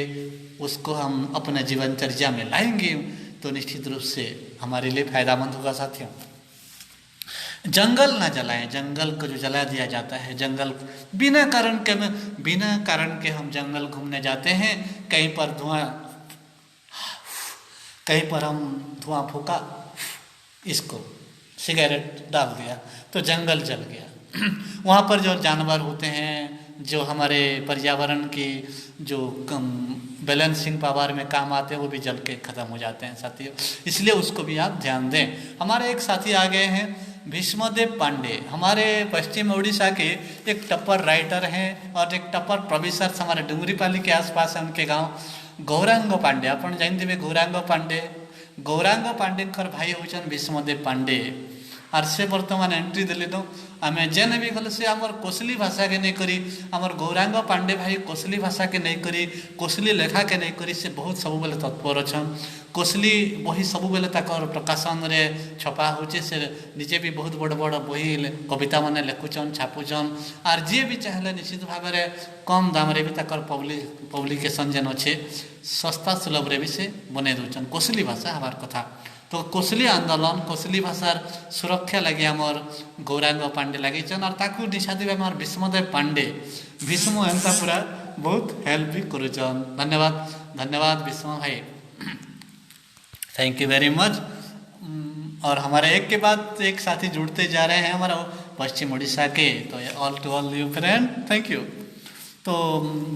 उसको हम अपने जीवनचर्या में लाएंगे तो निश्चित रूप से हमारे लिए फायदामंद होगा। साथियों, जंगल ना जलाएं। जंगल को जो जला दिया जाता है, जंगल बिना कारण के हम जंगल घूमने जाते हैं, कहीं पर हम धुआं फूका, इसको सिगरेट डाल दिया तो जंगल जल गया वहाँ पर जो जानवर होते हैं, जो हमारे पर्यावरण की जो बैलेंसिंग पावर में काम आते हैं, वो भी जल के ख़त्म हो जाते हैं साथियों। इसलिए उसको भी आप ध्यान दें। हमारे एक साथी आ गए हैं, भीष्मदेव पांडे हमारे पश्चिम उड़ीसा के एक टप्पर राइटर हैं और एक टप्पर प्रोफेसर हमारे डुंगरीपाली के आसपास है उनके गांव गौरांग पांडे आपण जानते गौरांग पांडे भाई होचन भीष्मदेव पांडे आर से बर्तमान एंट्री देले नो आमे जेने भी गले से आमर कोसली भाषा के नहीं करी आमर गौरांग पांडे भाई कोसली भाषा के नहीं करी कोसली लेखा के नहीं करी से बहुत सब बेले तत्पर अच्छा कोसली बही सब बेले ताकर प्रकाशन रे छपा होचे से निजे भी बहुत बड़ बड़ बही कविता माने लिखुचन छापुचन आर जी भी चाहले निश्चित भाव में कम दाम रे भी ताकर पब्लिकेशन जेन अच्छे सस्ता सुलभ रे भी से बने दूचन कोसली भाषा हमार कथा तो कोसली आंदोलन कोसली भाषार सुरक्षा लगे आमर गौरांग पांडे लगे और ताकू दिशा देवे आमर भीष्मदेव पांडे भीष्म एंता पूरा बहुत हेल्प भी करुचन धन्यवाद धन्यवाद भीष्म भाई थैंक यू वेरी मच। और हमारे एक के बाद एक साथी जुड़ते जा रहे हैं हमारा पश्चिम उड़ीसा के तो all to all you friend thank you. तो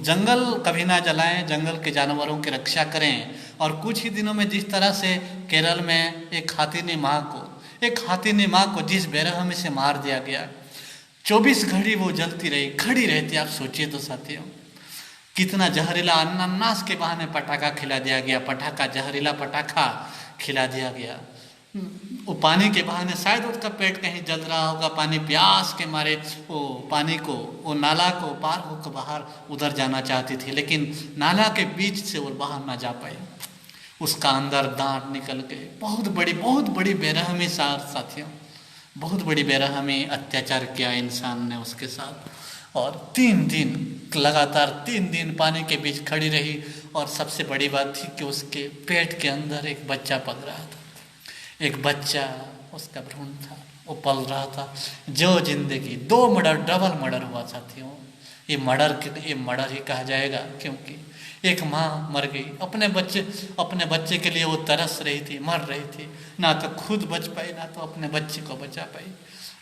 जंगल कभी ना जलाएं जंगल के जानवरों की रक्षा करें और कुछ ही दिनों में जिस तरह से केरल में एक हाथीनी माँ को जिस बेरहमी से मार दिया गया 24 घड़ी वो जलती रही खड़ी रहती आप सोचिए तो साथियों कितना जहरीला अन्नानास के बहाने पटाखा खिला दिया गया जहरीला पटाखा खिला दिया गया वो पानी के बहाने शायद उसका पेट कहीं जल रहा होगा पानी प्यास के मारे वो पानी को वो नाला को पार होकर बाहर उधर जाना चाहती थी लेकिन नाला के बीच से वो बाहर ना जा पाई उसका अंदर दांत निकल गए बहुत बड़ी बेरहमी साथियों बहुत बड़ी बेरहमी अत्याचार किया इंसान ने उसके साथ और 3 दिन लगातार 3 दिन पानी के बीच खड़ी रही और सबसे बड़ी बात थी कि उसके पेट के अंदर एक बच्चा पल रहा था एक बच्चा उसका भ्रूण था वो पल रहा था जो जिंदगी 2 मर्डर डबल मर्डर हुआ साथियों ये मर्डर ही कहा जाएगा क्योंकि एक माँ मर गई अपने बच्चे के लिए वो तरस रही थी मर रही थी ना तो खुद बच पाई ना तो अपने बच्चे को बचा पाई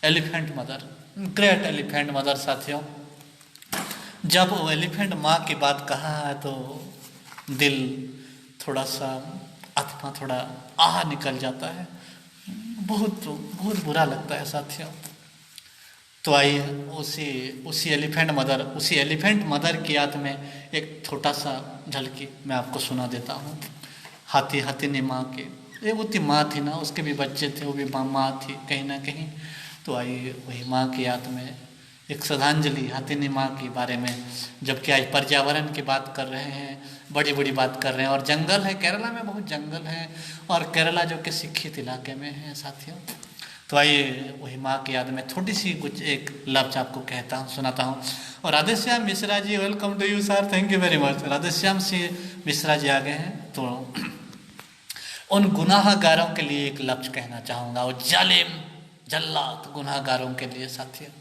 elephant mother great elephant mother साथियों जब वो एलिफेंट माँ की बात कहा है तो दिल थोड़ा सा आत्मा थोड़ा निकल जाता है बहुत बुरा लगता है साथियों। तो आइए उसी एलिफेंट मदर की याद में एक छोटा सा झलकी मैं आपको सुना देता हूँ। हाथी ने माँ के ये वो थी माँ थी ना उसके भी बच्चे थे वो भी माँ थी कहीं ना कहीं। तो आइए वही माँ की याद में एक श्रद्धांजलि हाथीनी माँ के बारे में जबकि आज पर्यावरण की बात कर रहे हैं बड़ी बात कर रहे हैं और जंगल है केरला में बहुत जंगल है और केरला जो कि शिक्षित इलाके में है साथियों। तो आइए वही माँ की याद में थोड़ी सी कुछ एक लफ्ज आपको सुनाता हूँ। और Radheshyam Mishra ji welcome to you sir thank you very much. Radheshyam Singh Mishra ji आ गए हैं तो उन गुनाहगारों के लिए एक लफ्ज कहना चाहूँगा वो जालिम जल्लाद गुनाहगारों के लिए साथियों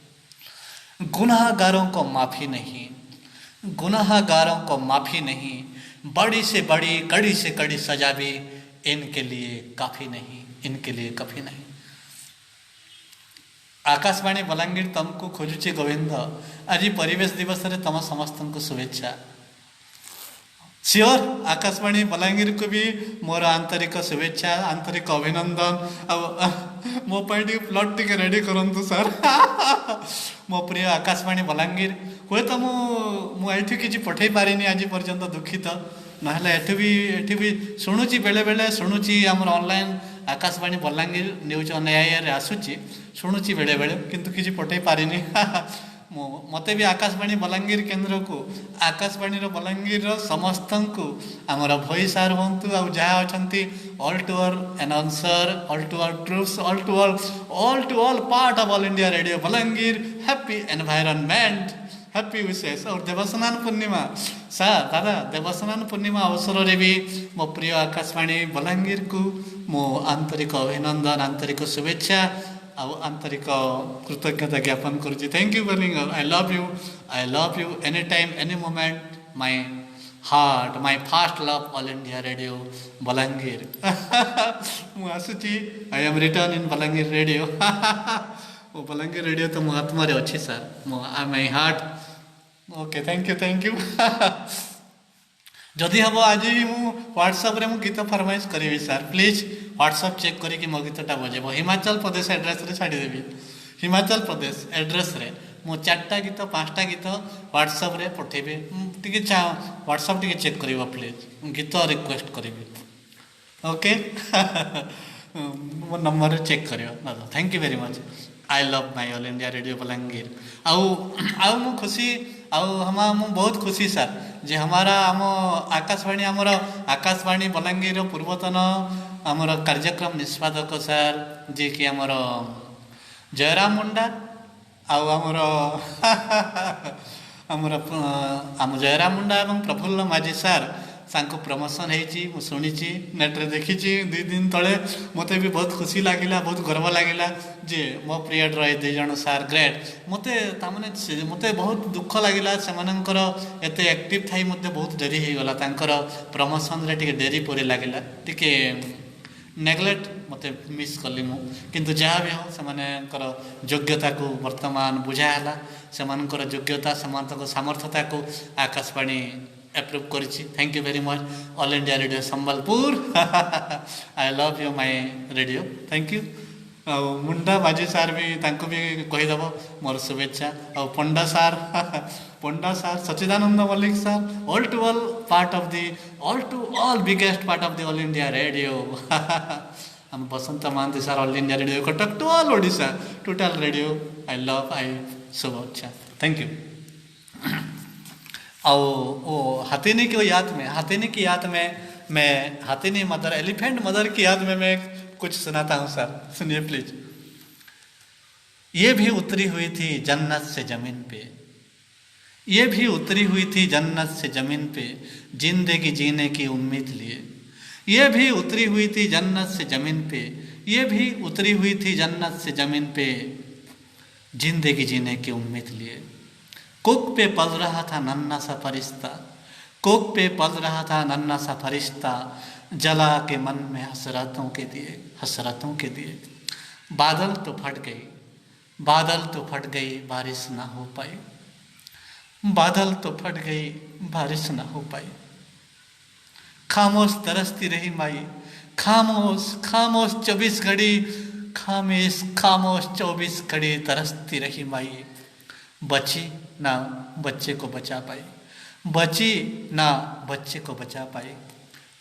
गुनाहगारों को माफ़ी नहीं बड़ी से बड़ी कड़ी से कड़ी सजा भी इनके लिए काफ़ी नहीं। आकाशवाणी बलांगीर तुमको खोजुची गोविंद आज परिवेश दिवस रे तम समस्त को शुभेच्छा। श्योर आकाशवाणी बलांगीर को भी मोर आंतरिक शुभेच्छा आंतरिक अभिनंदन। अब मो पाई प्लट टी रेडी करंतु सर मो प्रिय आकाशवाणी बलांगीर हुए तो मुझे किसी पठे पारिनी आज पर्यंत दुखित ना एठी भी शुणुची बेले बेले शुणुची आम online Akashvani Balangir news on AIR आसूची शुणुची बेले बेले किंतु किसी पठे पारिनी मते भी आकाशवाणी बलांगीर केन्द्र को आकाशवाणी बलांगीर समस्त को आमर भॉइसार हूँ आ जहाँ अच्छा all to all announcer all to all troops all to all part of All India Radio Balangir happy environment happy विशेष और देवस्नान पूर्णिमा सर दादा देवस्नान पूर्णिमा अवसर रे भी मो प्रिय आकाशवाणी बलांगीर को मो आंतरिक अभिनंदन आंतरिक शुभेच्छा आंतरिक कृतज्ञता ज्ञापन करुँच। थैंक यू बलिंग I love you any time any moment my heart my fast love All India Radio Balangir मु आसुची I am return in Balangir radio वो बलांगीर रेडियो तो मो आत्मा रे अच्छी सर मो my heart okay thank you जदि हम आज ही मु व्हाट्सएप रे मु गीत फरमाइश करी सर प्लीज व्हाट्सएप चेक करी मो गीतटा बजेब हिमाचल प्रदेश एड्रेस रे छाड़देवी हिमाचल प्रदेश एड्रेस रे मु 4टा गीत 5टा गीत व्हाट्सएप रे पठेबी टिके व्हाट्सएप टिके चेक करिवो प्लीज गीत रिक्वेस्ट करी ओके मो नंबर चेक करियो thank you very much I love my all India Radio Balangir आउ मु खुशी हम बहुत खुशी सर जे हमारा आम आकाशवाणी आमर आकाशवाणी बलांगीर पूर्वतन आमर कार्यक्रम निष्पादक सर जी कि आमर जयराम मुंडा आमर आमर आम जयराम मुंडा एवं प्रफुल्ल माझी सर सांको प्रमोशन हो शुणी नेट्रे देखी 2 दिन तले मते भी बहुत खुशी लगिला बहुत गर्व लगिला जे मो पीरियड रही 2 जन सार ग्रेट मते तामने मते बहुत दुख लगिला सेमानंकर एते एक्टिव थाई मते बहुत डेरी हो गला तांकर प्रमोशन रे टिके डेरी परे लगिला टिके नेग्लेक्ट मते मिस कली मु किंतु जहाँ भी हो सेमानंकर योग्यता को वर्तमान बुझाला सेमानंकर योग्यता सेमानंकर सामर्थ्यता को आकाशवाणी एप्रूव करिछि thank you very much all India radio Sambalpur I love you my radio thank you Munda Majhi sir भी तांको भी कहीदेव मोर शुभेच्छा पंडा सार Sachidananda Mallick sir all to all part of the all biggest part of the all India radio हम Basant Mahanty sir all India radio Cuttack to all Odisha total radio I love I शुभेच्छा thank you वो हाथीनी की याद में मैं हाथीनी मदर एलिफेंट मदर की याद में मैं कुछ सुनाता हूँ सर सुनिए प्लीज। ये भी उतरी हुई थी जन्नत से जमीन पे, ये भी उतरी हुई थी जन्नत से जमीन पे, जिंदगी जीने की उम्मीद लिए। ये भी उतरी हुई थी जन्नत से जमीन पे, ये भी उतरी हुई थी जन्नत से जमीन पे, जिंदगी जीने की उम्मीद लिए। कोक पे पल रहा था नन्हा सा फरिश्ता, कोक पे पल रहा था नन्हा सा फरिश्ता, जला के मन में हसरतों के दिए। बादल तो फट गई, बादल तो फट गई, बारिश ना हो पाई, बादल तो फट गई, बारिश ना हो पाई। खामोश तरसती रही माई, खामोश खामोश 24 घड़ी, खामोश 24 घड़ी तरसती रही माई। बची ना बच्चे को बचा पाई, बची ना बच्चे को बचा पाई।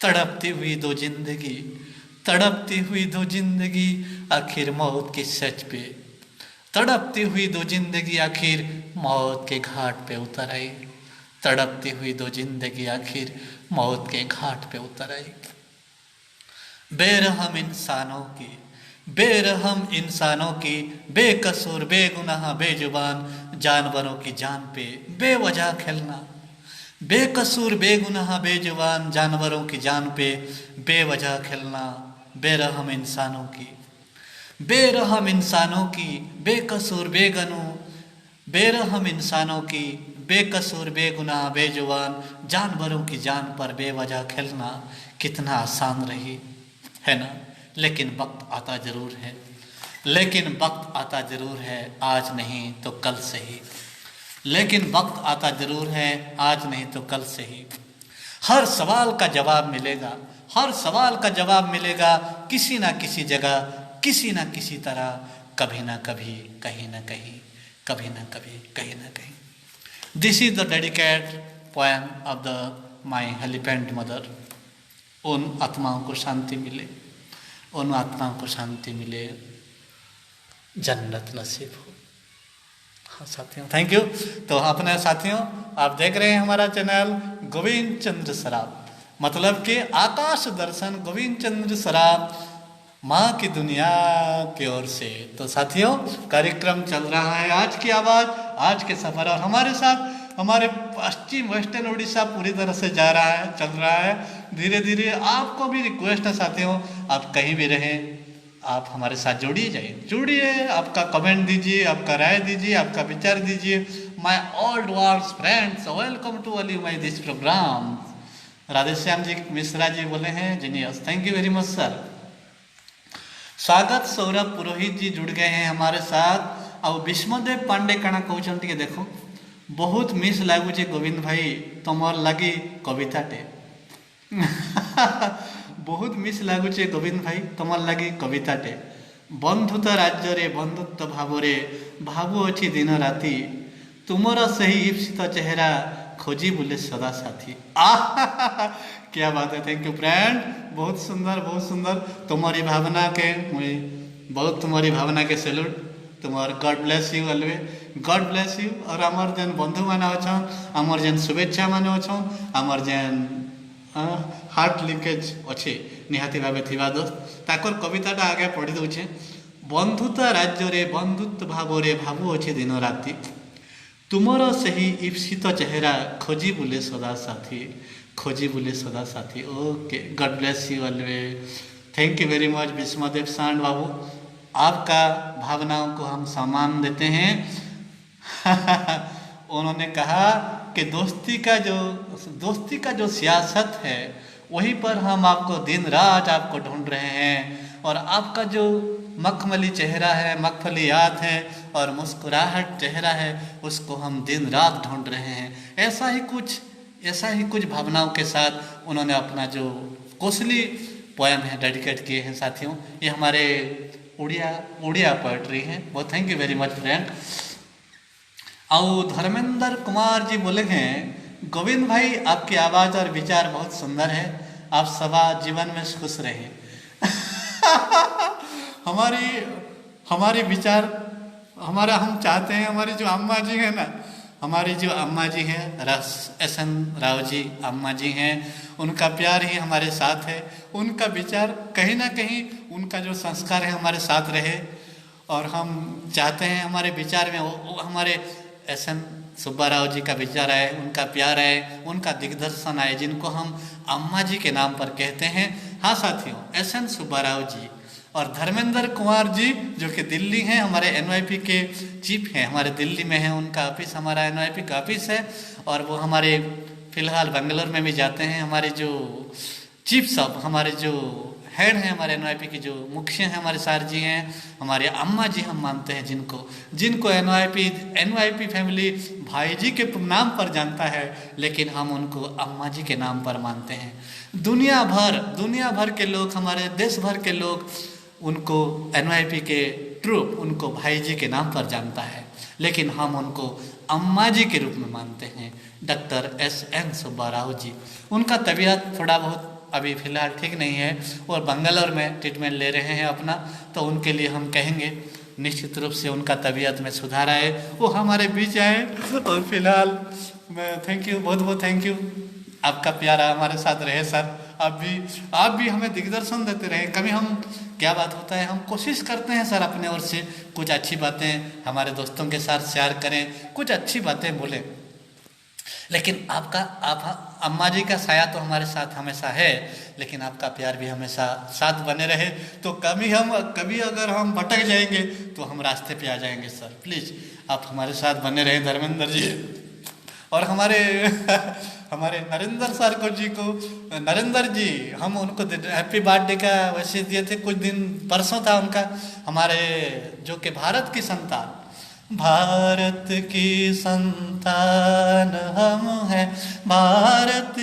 तड़पती हुई दो जिंदगी, तड़पती हुई दो जिंदगी, आखिर मौत के सच पे, तड़पती हुई दो जिंदगी आखिर मौत के घाट पे उतर आई। तड़पती हुई दो जिंदगी आखिर मौत के घाट पे उतर आई। बेरहम इंसानों की, बेरहम इंसानों की, बेकसूर बेगुनाह बेजुबान जानवरों की जान पे बेवजह खेलना। बेकसूर बेगुनाह बेजुबान जानवरों की जान पे बेवजह खेलना। बेरहम इंसानों की, बेरहम इंसानों की, बेकसूर बेगनु, बेरहम इंसानों की, बेकसूर बेगुनाह बेजुबान जानवरों की जान पर बेवजह खेलना कितना आसान रही है ना। लेकिन वक्त आता जरूर है, लेकिन वक्त आता जरूर है, आज नहीं तो कल से ही। लेकिन वक्त आता जरूर है, आज नहीं तो कल से ही। हर सवाल का जवाब मिलेगा, हर सवाल का जवाब मिलेगा, किसी ना किसी जगह, किसी ना किसी तरह, कभी ना कभी, कहीं ना कहीं, कभी ना कभी, कहीं ना कहीं। This is the dedicate poem of the my elephant mother. उन आत्माओं को शांति मिले, उन आत्माओं को शांति मिले, जन्नत नसीब हो। हाँ साथियों, थैंक यू। तो अपने साथियों, आप देख रहे हैं हमारा चैनल गोविंद चंद्र सराफ, मतलब कि आकाश दर्शन गोविंद चंद्र सराफ, माँ की दुनिया की ओर से। तो साथियों, कार्यक्रम चल रहा है आज की आवाज़, आज के सफ़र, और हमारे साथ हमारे पश्चिम वेस्टर्न उड़ीसा पूरी तरह से जा रहा है, चल रहा है धीरे धीरे। आपको भी रिक्वेस्ट है साथियों, आप कहीं भी रहें, आप हमारे साथ जुड़िए, आपका कमेंट दीजिए, आपका राय दीजिए, आपका विचार दीजिए। My old world friends, welcome to all you my this program. Radheshyam ji Mishra ji बोले हैं genius, thank you very much sir. स्वागत सौरभ पुरोहित जी जुड़ गए हैं हमारे साथ। और विष्णुदेव पांडे कणा कहते देखो, बहुत मिस लगुच गोविंद भाई तुमर लगी कविताटे, बहुत मिस लगुचे गोविंद भाई तुम लगी कविताटे। बंधुता राज्य रे बंधुत्व भाव रे भावुअछि दिन राति, तुमर सही ईप्सित चेहरा खोजी बुले सदा साथी। क्या बात है, थैंक यू फ्रेंड, बहुत सुंदर बहुत सुंदर। तुम्हारी भावना के मुझे बहुत तुम्हारी भावना के सैल्यूट। तुम्हार God bless you always, God bless you. और आमर जेन बंधु मान अच्छन, आमर जेन शुभेच्छा मान अच्छन, आमर जेन हार्ट लिंकेज अच्छे निहाती भावे थिबा दोस्त, ताकर कविताटा आगे पढ़ी दउछे। बंधुता राज्य रे बंधुत्व भाव रे भावुअछि दिन राति, तुमर सही ईप्सित चेहरा खोजी बुले सदा साथी, खोजी बुले सदा साथी। Okay, God bless you always, thank you very much Vishnudev सांड बाबू, आपका भावनाओं को हम सम्मान देते हैं। उन्होंने कहा कि दोस्ती का जो सियासत है वहीं पर हम आपको दिन रात आपको ढूंढ रहे हैं, और आपका जो मखमली चेहरा है, मखमलियात है और मुस्कुराहट चेहरा है, उसको हम दिन रात ढूंढ रहे हैं। ऐसा ही कुछ भावनाओं के साथ उन्होंने अपना जो कोसली पोएम है डेडिकेट किए हैं साथियों। ये हमारे उड़िया पोएट्री है, बहुत thank you very much friend. और धर्मेंद्र कुमार जी बोले हैं, गोविंद भाई आपकी आवाज़ और विचार बहुत सुंदर है, आप सदा जीवन में खुश रहे। हमारी विचार हम चाहते हैं, हमारी जो अम्मा जी है ना, हमारी जो अम्मा जी हैं SN राव जी अम्मा जी हैं, उनका प्यार ही हमारे साथ है, उनका विचार कहीं ना कहीं उनका जो संस्कार है हमारे साथ रहे। और हम चाहते हैं हमारे विचार में वो हमारे SN सुब्बा राव जी का विचार है, उनका प्यार है, उनका दिग्दर्शन है, जिनको हम अम्मा जी के नाम पर कहते हैं। हाँ साथियों, SN सुब्बा राव जी और धर्मेंद्र कुमार जी जो कि दिल्ली हैं, हमारे NYP के चीफ हैं, हमारे दिल्ली में है उनका ऑफिस, हमारा NYP का ऑफिस है, और वो हमारे फिलहाल बेंगलोर में भी जाते हैं। हमारे जो चीफ साहब, हमारे जो हेड हैं हमारे NYP के जो मुख्य हैं हमारे सर जी हैं, हमारे अम्मा जी हम मानते हैं, जिनको NYP फैमिली भाई जी के नाम पर जानता है, लेकिन हम उनको अम्मा जी के नाम पर मानते हैं। दुनिया भर के लोग, हमारे देश भर के लोग उनको NYP के ट्रूप उनको भाई जी के नाम पर जानता है, लेकिन हम उनको अम्मा जी के रूप में मानते हैं। डॉक्टर SN सुब्बा राव जी, उनका तबीयत थोड़ा बहुत अभी फ़िलहाल ठीक नहीं है और बेंगलोर में ट्रीटमेंट ले रहे हैं अपना, तो उनके लिए हम कहेंगे निश्चित रूप से उनका तबीयत में सुधार आए, वो हमारे बीच आए। और फिलहाल मैं थैंक यू, बहुत बहुत थैंक यू, आपका प्यार हमारे साथ रहे सर। आप भी हमें दिग्दर्शन देते रहे। कभी हम क्या बात होता है, हम कोशिश करते हैं सर अपने ओर से कुछ अच्छी बातें हमारे दोस्तों के साथ शेयर करें, कुछ अच्छी बातें बोलें, लेकिन आप अम्मा जी का साया तो हमारे साथ हमेशा है, लेकिन आपका प्यार भी हमेशा साथ बने रहे। तो कभी अगर हम भटक जाएंगे तो हम रास्ते पे आ जाएंगे सर, प्लीज़ आप हमारे साथ बने रहे धर्मेंद्र जी। और हमारे नरेंद्र सर नरेंद्र जी, हम उनको हैप्पी बर्थडे का वैसे दिए थे, कुछ दिन परसों था उनका, हमारे जो कि भारत की संतान हम हैं, भारत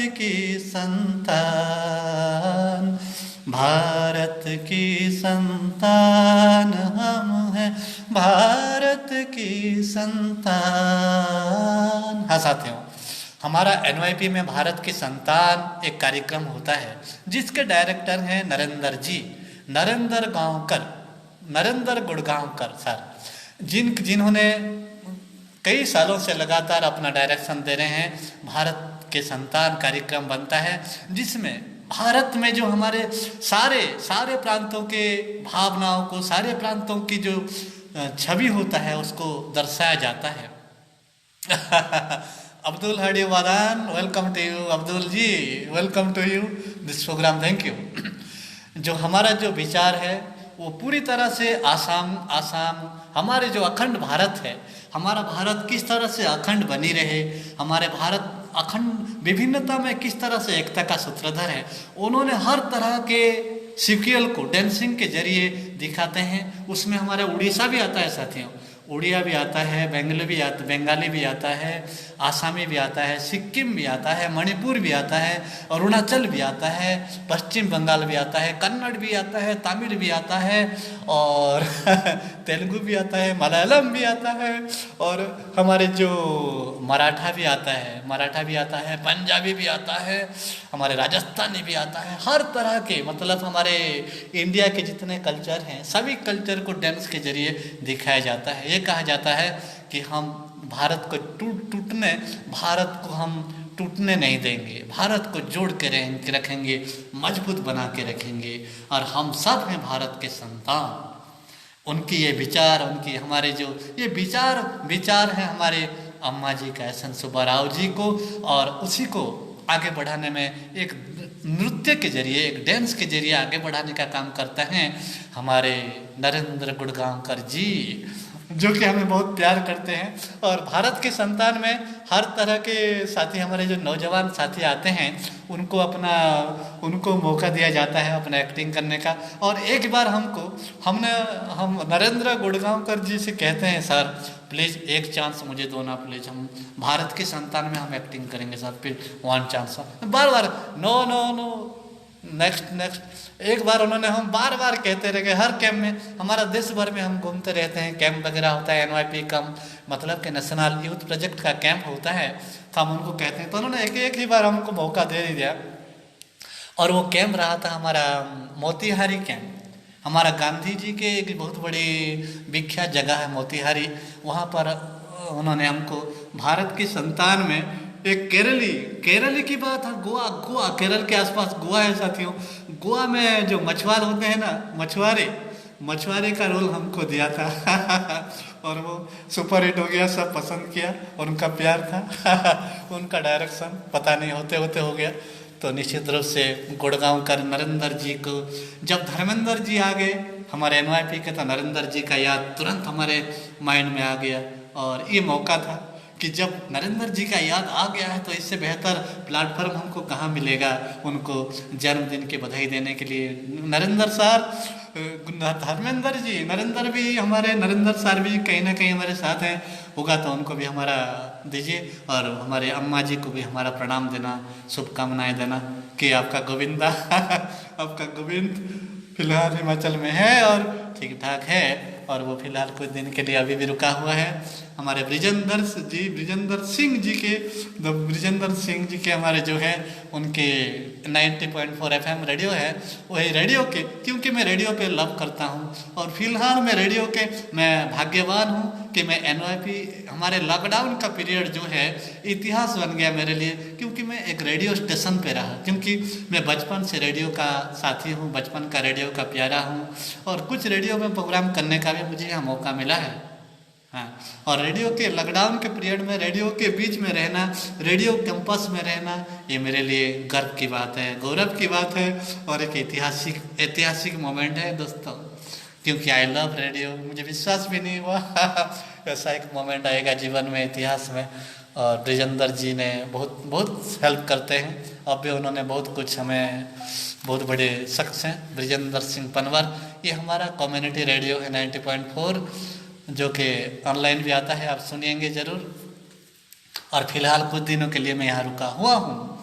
की संतान हम हैं, भारत की संतान। हाँ साथियों, हमारा NYP में भारत की संतान एक कार्यक्रम होता है जिसके डायरेक्टर हैं नरेंद्र गुड़गांवकर सर, जिन्होंने कई सालों से लगातार अपना डायरेक्शन दे रहे हैं। भारत के संतान कार्यक्रम बनता है जिसमें भारत में जो हमारे सारे प्रांतों के भावनाओं को, सारे प्रांतों की जो छवि होता है उसको दर्शाया जाता है। अब्दुल हडी वादान, welcome to you Abdul ji, welcome to you this program, thank you. जो हमारा जो विचार है वो पूरी तरह से आसाम हमारे जो अखंड भारत है, हमारा भारत किस तरह से अखंड बनी रहे, हमारे भारत अखंड विभिन्नता में किस तरह से एकता का सूत्रधर है, उन्होंने हर तरह के सिक्वल को डांसिंग के जरिए दिखाते हैं। उसमें हमारे उड़ीसा भी आता है साथियों, उड़िया भी आता है, बंगाली भी आता है, आसामी भी आता है, सिक्किम भी आता है, मणिपुर भी आता है, अरुणाचल भी आता है, पश्चिम बंगाल भी आता है, कन्नड़ भी आता है, तमिल भी आता है, और तेलुगु भी आता है, मलयालम भी आता है, और हमारे जो मराठा भी आता है, पंजाबी भी आता है, हमारे राजस्थानी भी आता है। हर तरह के, मतलब हमारे इंडिया के जितने कल्चर हैं सभी कल्चर को डांस के जरिए दिखाया जाता है। ये कहा जाता है कि हम भारत को भारत को हम टूटने नहीं देंगे, भारत को जोड़ के रखेंगे, मजबूत बना के रखेंगे, और हम सब हैं भारत के संतान। उनकी ये विचार, उनकी हमारे जो ये विचार हैं हमारे अम्मा जी का, एस एन सुब्बा राव जी को, और उसी को आगे बढ़ाने में एक नृत्य के जरिए, एक डांस के जरिए आगे बढ़ाने का काम करते हैं हमारे नरेंद्र गुड़गांवकर जी, जो कि हमें बहुत प्यार करते हैं। और भारत के संतान में हर तरह के साथी, हमारे जो नौजवान साथी आते हैं उनको मौका दिया जाता है अपना एक्टिंग करने का। और एक बार हम नरेंद्र गुड़गांवकर जी से कहते हैं, सर प्लीज़ एक चांस मुझे दो ना प्लीज़, हम भारत के संतान में हम एक्टिंग करेंगे सर, फिर वन चांस। बार नो नेक्स्ट एक बार उन्होंने, हम बार कहते रह गए। हर कैंप में, हमारा देश भर में हम घूमते रहते हैं, कैंप वगैरह होता है, NYP कम मतलब कि नेशनल यूथ प्रोजेक्ट का कैंप होता है, तो हम उनको कहते हैं। तो उन्होंने एक ही बार हमको मौका दे दिया, और वो कैंप रहा था हमारा मोतिहारी कैंप। हमारा गांधी जी के एक बहुत बड़ी विख्यात जगह है मोतिहारी, वहाँ पर उन्होंने हमको भारत की संतान में एक केरली की बात है, गोवा केरल के आसपास गोवा है साथियों। गोवा में जो मछुआरे होते हैं ना, मछुआरे का रोल हमको दिया था और वो सुपर हिट हो गया, सब पसंद किया, और उनका प्यार था उनका डायरेक्शन पता नहीं होते हो गया। तो निश्चित रूप से गुड़गांवकर नरेंद्र जी को, जब धर्मेंद्र जी आ गए हमारे NYP के, तो नरेंद्र जी का याद तुरंत हमारे माइंड में आ गया। और ये मौका था कि जब नरेंद्र जी का याद आ गया है, तो इससे बेहतर प्लेटफॉर्म हमको कहाँ मिलेगा उनको जन्मदिन की बधाई देने के लिए। नरेंद्र सर, धर्मेंद्र जी, नरेंद्र सर भी कहीं ना कहीं हमारे साथ हैं, होगा तो उनको भी हमारा दीजिए, और हमारे अम्मा जी को भी हमारा प्रणाम देना, शुभकामनाएं देना कि आपका गोविंद फिलहाल हिमाचल में है और ठीक ठाक है, और वो फिलहाल कुछ दिन के लिए अभी भी रुका हुआ है। हमारे ब्रिजेंद्र सिंह जी के हमारे जो है उनके 90.4 FM रेडियो है, वही रेडियो के, क्योंकि मैं रेडियो पे लव करता हूँ, और फिलहाल मैं रेडियो के मैं भाग्यवान हूँ कि मैं NYP, हमारे लॉकडाउन का पीरियड जो है इतिहास बन गया मेरे लिए, क्योंकि मैं एक रेडियो स्टेशन पे रहा, क्योंकि मैं बचपन से रेडियो का साथी हूँ, बचपन का रेडियो का प्यारा हूँ, और कुछ रेडियो में प्रोग्राम करने का भी मुझे यहाँ मौका मिला है। हाँ, और रेडियो के लॉकडाउन के पीरियड में रेडियो के बीच में रहना, रेडियो कैंपस में रहना, ये मेरे लिए गर्व की बात है, गौरव की बात है, और एक ऐतिहासिक मोमेंट है दोस्तों, क्योंकि आई लव रेडियो। मुझे विश्वास भी नहीं हुआ ऐसा एक मोमेंट आएगा जीवन में, इतिहास में। और ब्रिजेंद्र जी ने बहुत हेल्प करते हैं, अब भी उन्होंने बहुत कुछ, हमें बहुत बड़े शख्स हैं ब्रिजेंद्र सिंह पनवर। ये हमारा कम्युनिटी रेडियो है 90.4, जो कि ऑनलाइन भी आता है, आप सुनिएंगे ज़रूर। और फिलहाल कुछ दिनों के लिए मैं यहाँ रुका हुआ हूँ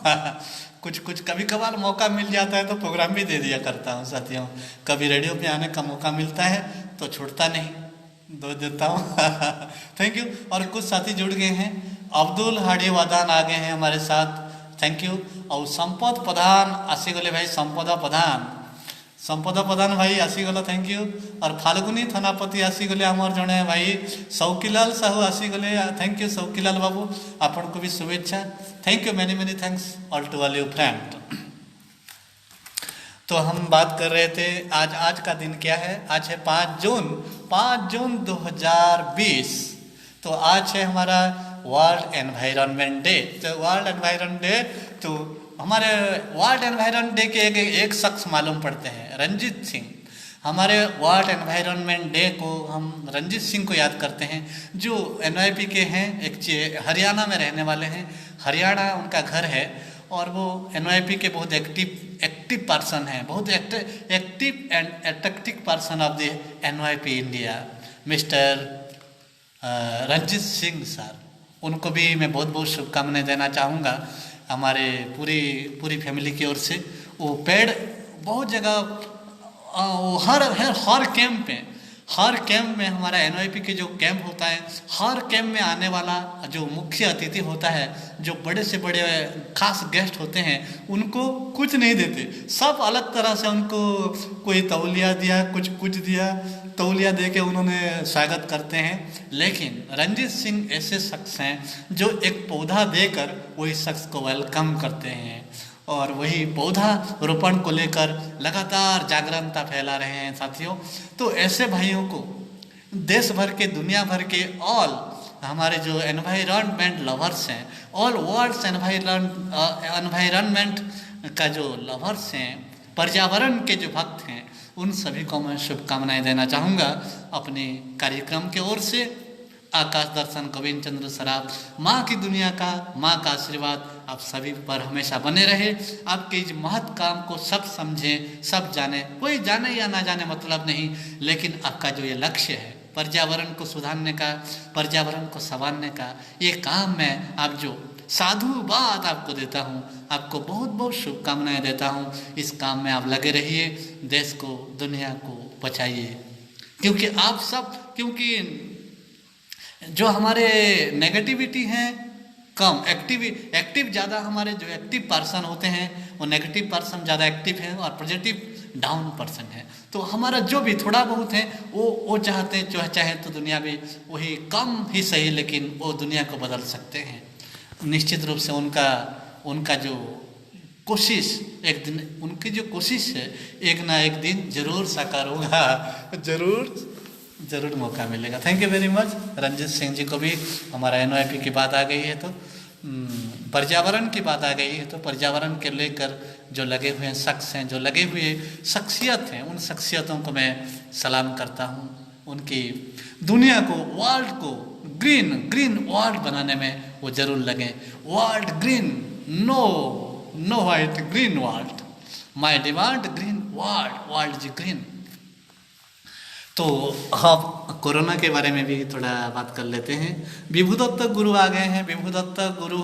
कुछ कभी कभार मौका मिल जाता है तो प्रोग्राम भी दे दिया करता हूँ साथियों। कभी रेडियो पे आने का मौका मिलता है तो छूटता नहीं, दो देता हूँ थैंक यू। और कुछ साथी जुड़ गए हैं, अब्दुल हाडी वादान आ गए हैं हमारे साथ, थैंक यू। और संपद प्रधान आसीगले भाई, संपदा प्रधान भाई आसीगला, थैंक यू। और फाल्गुनी थानापति आसीगले आमर जड़े भाई, सौकीलाल साहू आसीगले, थैंक यू सौकीलाल बाबू, आपन को भी शुभेच्छा, thank you, many thanks all to all you friend. तो हम बात कर रहे थे आज का दिन क्या है, आज है 5 जून 2020। तो आज है हमारा वर्ल्ड एनवायरनमेंट डे। तो वर्ल्ड एनवायरनमेंट डे, तो हमारे वर्ल्ड एनवायरनमेंट डे के एक शख्स मालूम पड़ते हैं, रंजीत सिंह। हमारे वर्ल्ड एनवायरनमेंट डे को हम रंजीत सिंह को याद करते हैं, जो NYP के हैं, एक हरियाणा में रहने वाले हैं, हरियाणा उनका घर है, और वो NYP के बहुत एक्टिव पर्सन हैं, बहुत active and attractive person of the NYP India, mister Ranjit Singh sir, उनको भी मैं बहुत बहुत शुभकामनाएं देना चाहूँगा हमारे पूरी फैमिली की ओर से। वो पेड़ बहुत जगह वो हर कैंप में हमारा NYP के जो कैंप होता है, हर कैंप में आने वाला जो मुख्य अतिथि होता है, जो बड़े से बड़े खास गेस्ट होते हैं, उनको कुछ नहीं देते। सब अलग तरह से उनको कोई तौलिया दिया, कुछ दिया, तौलिया दे के उन्होंने स्वागत करते हैं। लेकिन रंजीत सिंह ऐसे शख्स हैं जो एक पौधा देकर वही शख्स को वेलकम करते हैं और वही पौधा रोपण को लेकर लगातार जागरूकता फैला रहे हैं साथियों। तो ऐसे भाइयों को देश भर के, दुनिया भर के ऑल हमारे जो एनवायरनमेंट लवर्स हैं, ऑल वर्ल्ड्स एनवायरनमेंट का जो लवर्स हैं, पर्यावरण के जो भक्त हैं, उन सभी को मैं शुभकामनाएं देना चाहूँगा अपने कार्यक्रम के ओर से। आकाश दर्शन गोविंद चंद्र सराफ, माँ की दुनिया का, माँ का आशीर्वाद आप सभी पर हमेशा बने रहे। आपके इस महत् काम को सब समझें, सब जाने, कोई जाने या ना जाने मतलब नहीं, लेकिन आपका जो ये लक्ष्य है पर्यावरण को सुधारने का, पर्यावरण को संवारने का, ये काम मैं आप जो साधुवाद आपको देता हूँ, आपको बहुत बहुत शुभकामनाएं देता हूँ। इस काम में आप लगे रहिए, देश को, दुनिया को बचाइए, क्योंकि आप सब, क्योंकि जो हमारे नेगेटिविटी हैं कम, एक्टिव ज़्यादा, हमारे जो एक्टिव पर्सन होते हैं वो नेगेटिव पर्सन ज़्यादा एक्टिव हैं और पॉजिटिव डाउन पर्सन है। तो हमारा जो भी थोड़ा बहुत है वो चाहते हैं, चाहे तो दुनिया में वही कम ही सही, लेकिन वो दुनिया को बदल सकते हैं। निश्चित रूप से उनका जो कोशिश, एक दिन उनकी जो कोशिश है एक ना एक दिन जरूर साकार होगा, जरूर मौका मिलेगा। Thank you very much. Ranjeet Singh ji को भी हमारा NYP की बात आ गई है तो पर्यावरण की बात आ गई है, तो पर्यावरण के लेकर जो लगे हुए शख्स हैं, जो लगे हुए शख्सियत हैं, उन शख्सियतों को मैं सलाम करता हूँ। उनकी दुनिया को, वर्ल्ड को ग्रीन वर्ल्ड बनाने में वो जरूर लगे। World green, no white, green world, my demand green world जी ग्रीन। तो हम कोरोना के बारे में भी थोड़ा बात कर लेते हैं। विभुदत्त गुरु आ गए हैं। विभुदत्त गुरु,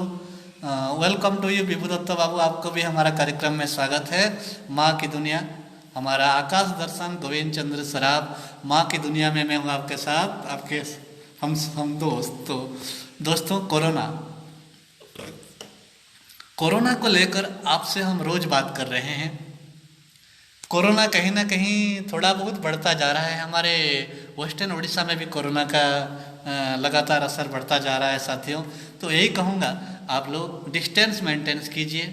वेलकम टू यू विभुदत्त बाबू, आपको भी हमारा कार्यक्रम में स्वागत है। माँ की दुनिया, हमारा आकाश दर्शन गोविंद चंद्र सराफ, माँ की दुनिया में मैं हूँ आपके साथ, आपके हम दोस्तों कोरोना को लेकर आपसे हम रोज बात कर रहे हैं। कोरोना कहीं ना कहीं थोड़ा बहुत बढ़ता जा रहा है। हमारे वेस्टर्न उड़ीसा में भी कोरोना का लगातार असर बढ़ता जा रहा है साथियों। तो यही कहूँगा, आप लोग डिस्टेंस मेंटेन कीजिए,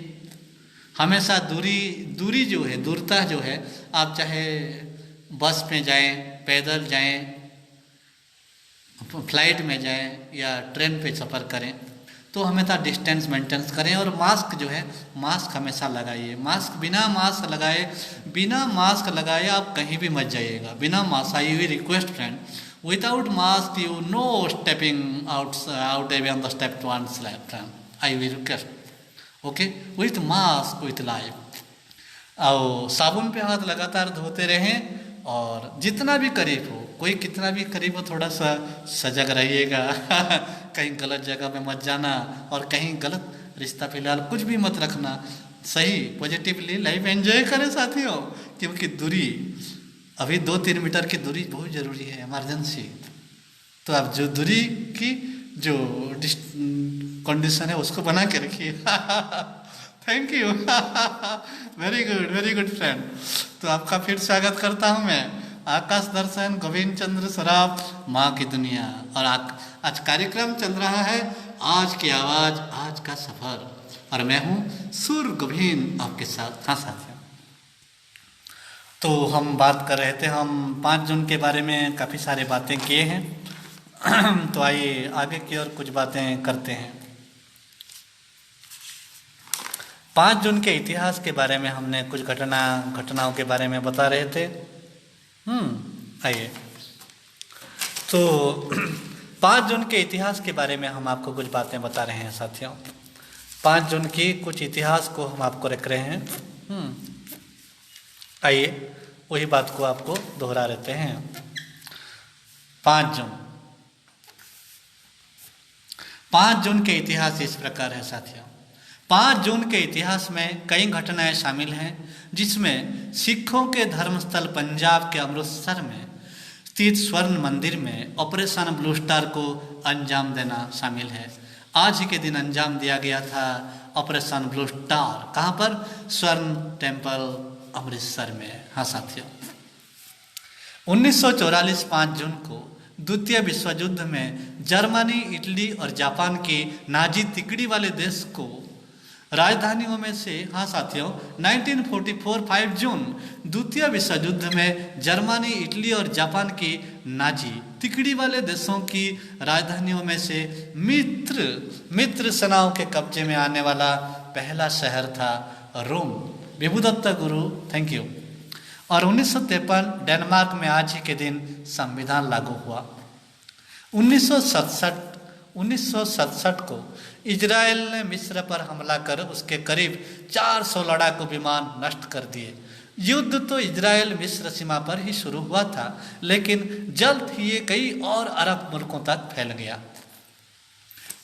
हमेशा दूरी जो है, दूरता जो है, आप चाहे बस में जाएं, पैदल जाएं, फ्लाइट में जाएं या ट्रेन पे सफ़र करें, तो हमेशा डिस्टेंस मेंटेन करें। और मास्क जो है, मास्क हमेशा लगाइए। बिना मास्क लगाए आप कहीं भी मत जाइएगा। बिना mask, I will request friend, without mask you no stepping out on the step to one slab, I will request, okay, with mask with life. और साबुन पे हाथ लगातार धोते रहें। और जितना भी करीब हो, कोई कितना भी करीब हो, थोड़ा सा सजग रहिएगा कहीं गलत जगह में मत जाना और कहीं गलत रिश्ता फिलहाल कुछ भी मत रखना। सही पॉजिटिवली लाइफ एंजॉय करें साथियों, क्योंकि दूरी, अभी 2-3 मीटर की दूरी बहुत ज़रूरी है, इमरजेंसी। तो आप जो दूरी की जो कंडीशन है उसको बना के रखिए thank you very good friend. तो आपका फिर स्वागत करता हूँ मैं, आकाश दर्शन गोविंद चंद्र सराफ, माँ की दुनिया। और आज कार्यक्रम चल रहा है आज की आवाज़, आज का सफ़र, और मैं हूँ सुर गोविंद आपके साथ। हाँ साथियों, तो हम बात कर रहे थे, हम 5 जून के बारे में काफ़ी सारे बातें किए हैं तो आइए आगे की और कुछ बातें करते हैं। 5 जून के इतिहास के बारे में हमने कुछ घटनाओं के बारे में बता रहे थे। आइए, तो 5 जून के इतिहास के बारे में हम आपको कुछ बातें बता रहे हैं साथियों। 5 जून की कुछ इतिहास को हम आपको रख रहे हैं। आइए वही बात को आपको दोहरा देते हैं। 5 जून 5 जून के इतिहास इस प्रकार है साथियों। 5 जून के इतिहास में कई घटनाएं शामिल हैं, जिसमें सिखों के धर्मस्थल पंजाब के अमृतसर में स्थित स्वर्ण मंदिर में ऑपरेशन ब्लू स्टार को अंजाम देना शामिल है। आज ही के दिन अंजाम दिया गया था ऑपरेशन ब्लू स्टार। कहाँ पर? स्वर्ण टेम्पल अमृतसर में। हाँ साथियों, 1944 5 जून को द्वितीय विश्व युद्ध में जर्मनी, इटली और जापान के नाजी तिकड़ी वाले देश को राजधानियों में से, हाँ साथियों, 1944 5 जून द्वितीय विश्व युद्ध में जर्मनी, इटली और जापान की नाजी तिकड़ी वाले देशों की राजधानियों में से मित्र सेनाओं के कब्जे में आने वाला पहला शहर था रोम। विभुदत्त गुरु, थैंक यू। और 1953 डेनमार्क में आज ही के दिन संविधान लागू हुआ। 1967 को इजराइल ने मिस्र पर हमला कर उसके करीब 400 लड़ाकू विमान नष्ट कर दिए। युद्ध तो इजराइल मिस्र सीमा पर ही शुरू हुआ था, लेकिन जल्द ही ये कई और अरब मुल्कों तक फैल गया।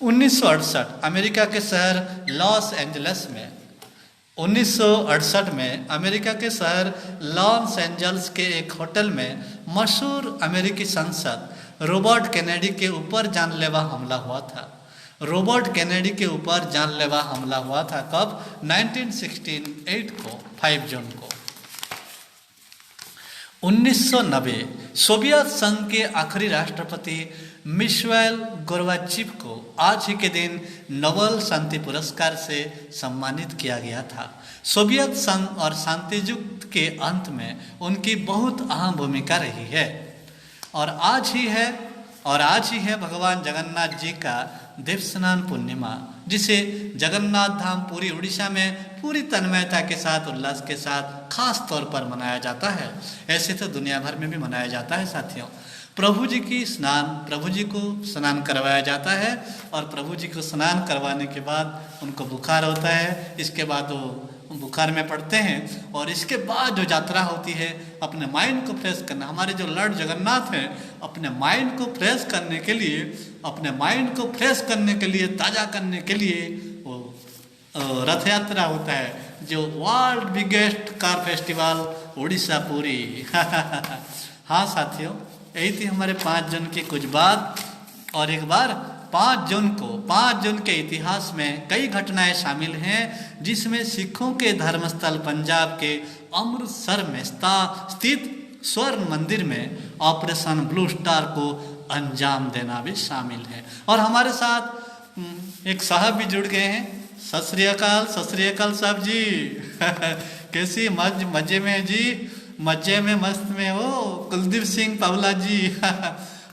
1968 अमेरिका के शहर लॉस एंजल्स में 1968 में अमेरिका के शहर लॉस एंजल्स के एक होटल में मशहूर अमेरिकी सांसद रॉबर्ट कैनेडी के ऊपर जानलेवा हमला हुआ था। रॉबर्ट कैनेडी के ऊपर जानलेवा हमला हुआ था कब? 1968 को 5 जून को। 1990 सोवियत संघ के आखिरी राष्ट्रपति मिशाइल गोर्बाचेव को आज ही के दिन नोबेल शांति पुरस्कार से सम्मानित किया गया था। सोवियत संघ और शांति युद्ध के अंत में उनकी बहुत अहम भूमिका रही है। और आज ही है भगवान जगन्नाथ जी का देवस्नान पूर्णिमा, जिसे जगन्नाथ धाम पूरी उड़ीसा में पूरी तन्मयता के साथ, उल्लास के साथ खास तौर पर मनाया जाता है। ऐसे तो दुनिया भर में भी मनाया जाता है साथियों। प्रभु जी को स्नान करवाया जाता है और प्रभु जी को स्नान करवाने के बाद उनको बुखार होता है। इसके बाद वो बुखार में पड़ते हैं और इसके बाद जो यात्रा होती है, अपने माइंड को फ्रेश करना। हमारे जो लॉर्ड जगन्नाथ हैं, अपने माइंड को फ्रेश करने के लिए, ताज़ा करने के लिए वो रथ यात्रा होता है, जो world biggest car festival Orissa पूरी। हाँ साथियों, यही थी हमारे 5 जून की कुछ बात। और एक बार 5 जून के इतिहास में कई घटनाएं शामिल हैं, जिसमें सिखों के धर्मस्थल पंजाब के अमृतसर में स्थित स्वर्ण मंदिर में ऑपरेशन ब्लू स्टार को अंजाम देना भी शामिल है। और हमारे साथ एक साहब भी जुड़ गए हैं। सत श्री अकाल साहब जी। कैसी मजे में जी? मजे में मस्त में हो। कुलदीप सिंह पवला जी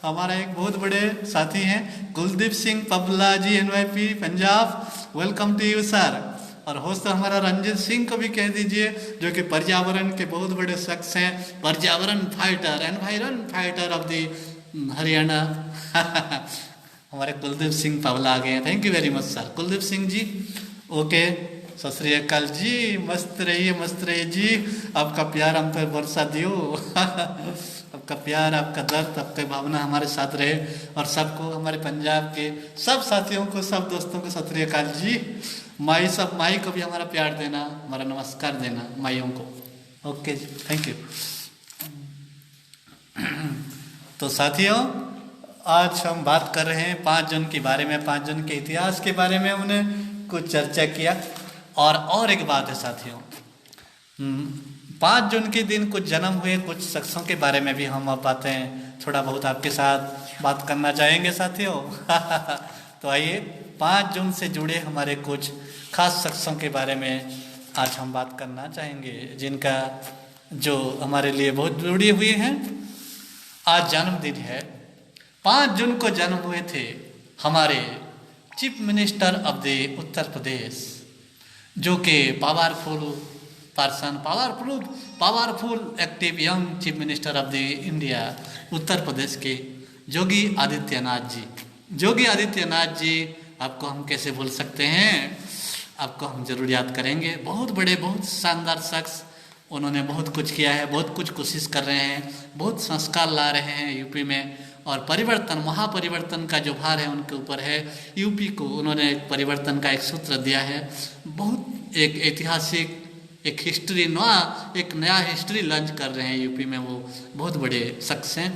हमारा एक बहुत बड़े साथी हैं, Kuldeep Singh Pawla ji, NYP Punjab. Welcome to you sir. और होस्ट हमारा रंजीत सिंह को भी कह दीजिए, जो कि पर्यावरण के बहुत बड़े शख्स हैं, environ fighter of the Haryana. हमारे कुलदीप सिंह पवला आ गए हैं। Thank you very much sir, Kuldeep Singh ji. Okay, सत श्री अकाल जी। मस्त रहिए जी। आपका प्यार हम पर बरसा दियो। आपका प्यार, आपका दर्द, आपकी भावना हमारे साथ रहे। और सबको, हमारे पंजाब के सब साथियों को, सब दोस्तों को सत श्री अकाल जी। माई को भी हमारा प्यार देना, हमारा नमस्कार देना माइयों को। ओके जी, थैंक यू। तो साथियों, आज हम बात कर रहे हैं 5 जून के बारे में, 5 जून के इतिहास के बारे में हमने कुछ चर्चा किया। और एक बात है साथियों, 5 जून के दिन कुछ जन्म हुए कुछ शख्सों के बारे में भी हम अब बातें थोड़ा बहुत आपके साथ बात करना चाहेंगे साथियों। तो आइए 5 जून से जुड़े हमारे कुछ खास शख्सों के बारे में आज हम बात करना चाहेंगे, जिनका जो हमारे लिए बहुत जुड़ी हुई हैं। आज जन्मदिन है। 5 जून को जन्म हुए थे हमारे chief minister of the Uttar Pradesh, जो कि powerful active young chief minister of the India, Uttar Pradesh के योगी आदित्यनाथ जी। योगी आदित्यनाथ जी, आपको हम कैसे भूल सकते हैं? आपको हम जरूर याद करेंगे। बहुत बड़े, बहुत शानदार शख्स, उन्होंने बहुत कुछ किया है, बहुत कुछ कोशिश कर रहे हैं, बहुत संस्कार ला रहे हैं यूपी में। और परिवर्तन, महापरिवर्तन का जो भार है उनके ऊपर है। यूपी को उन्होंने एक परिवर्तन का एक सूत्र दिया है, बहुत एक ऐतिहासिक एक हिस्ट्री एक नया हिस्ट्री लॉन्च कर रहे हैं यूपी में। वो बहुत बड़े शख्स हैं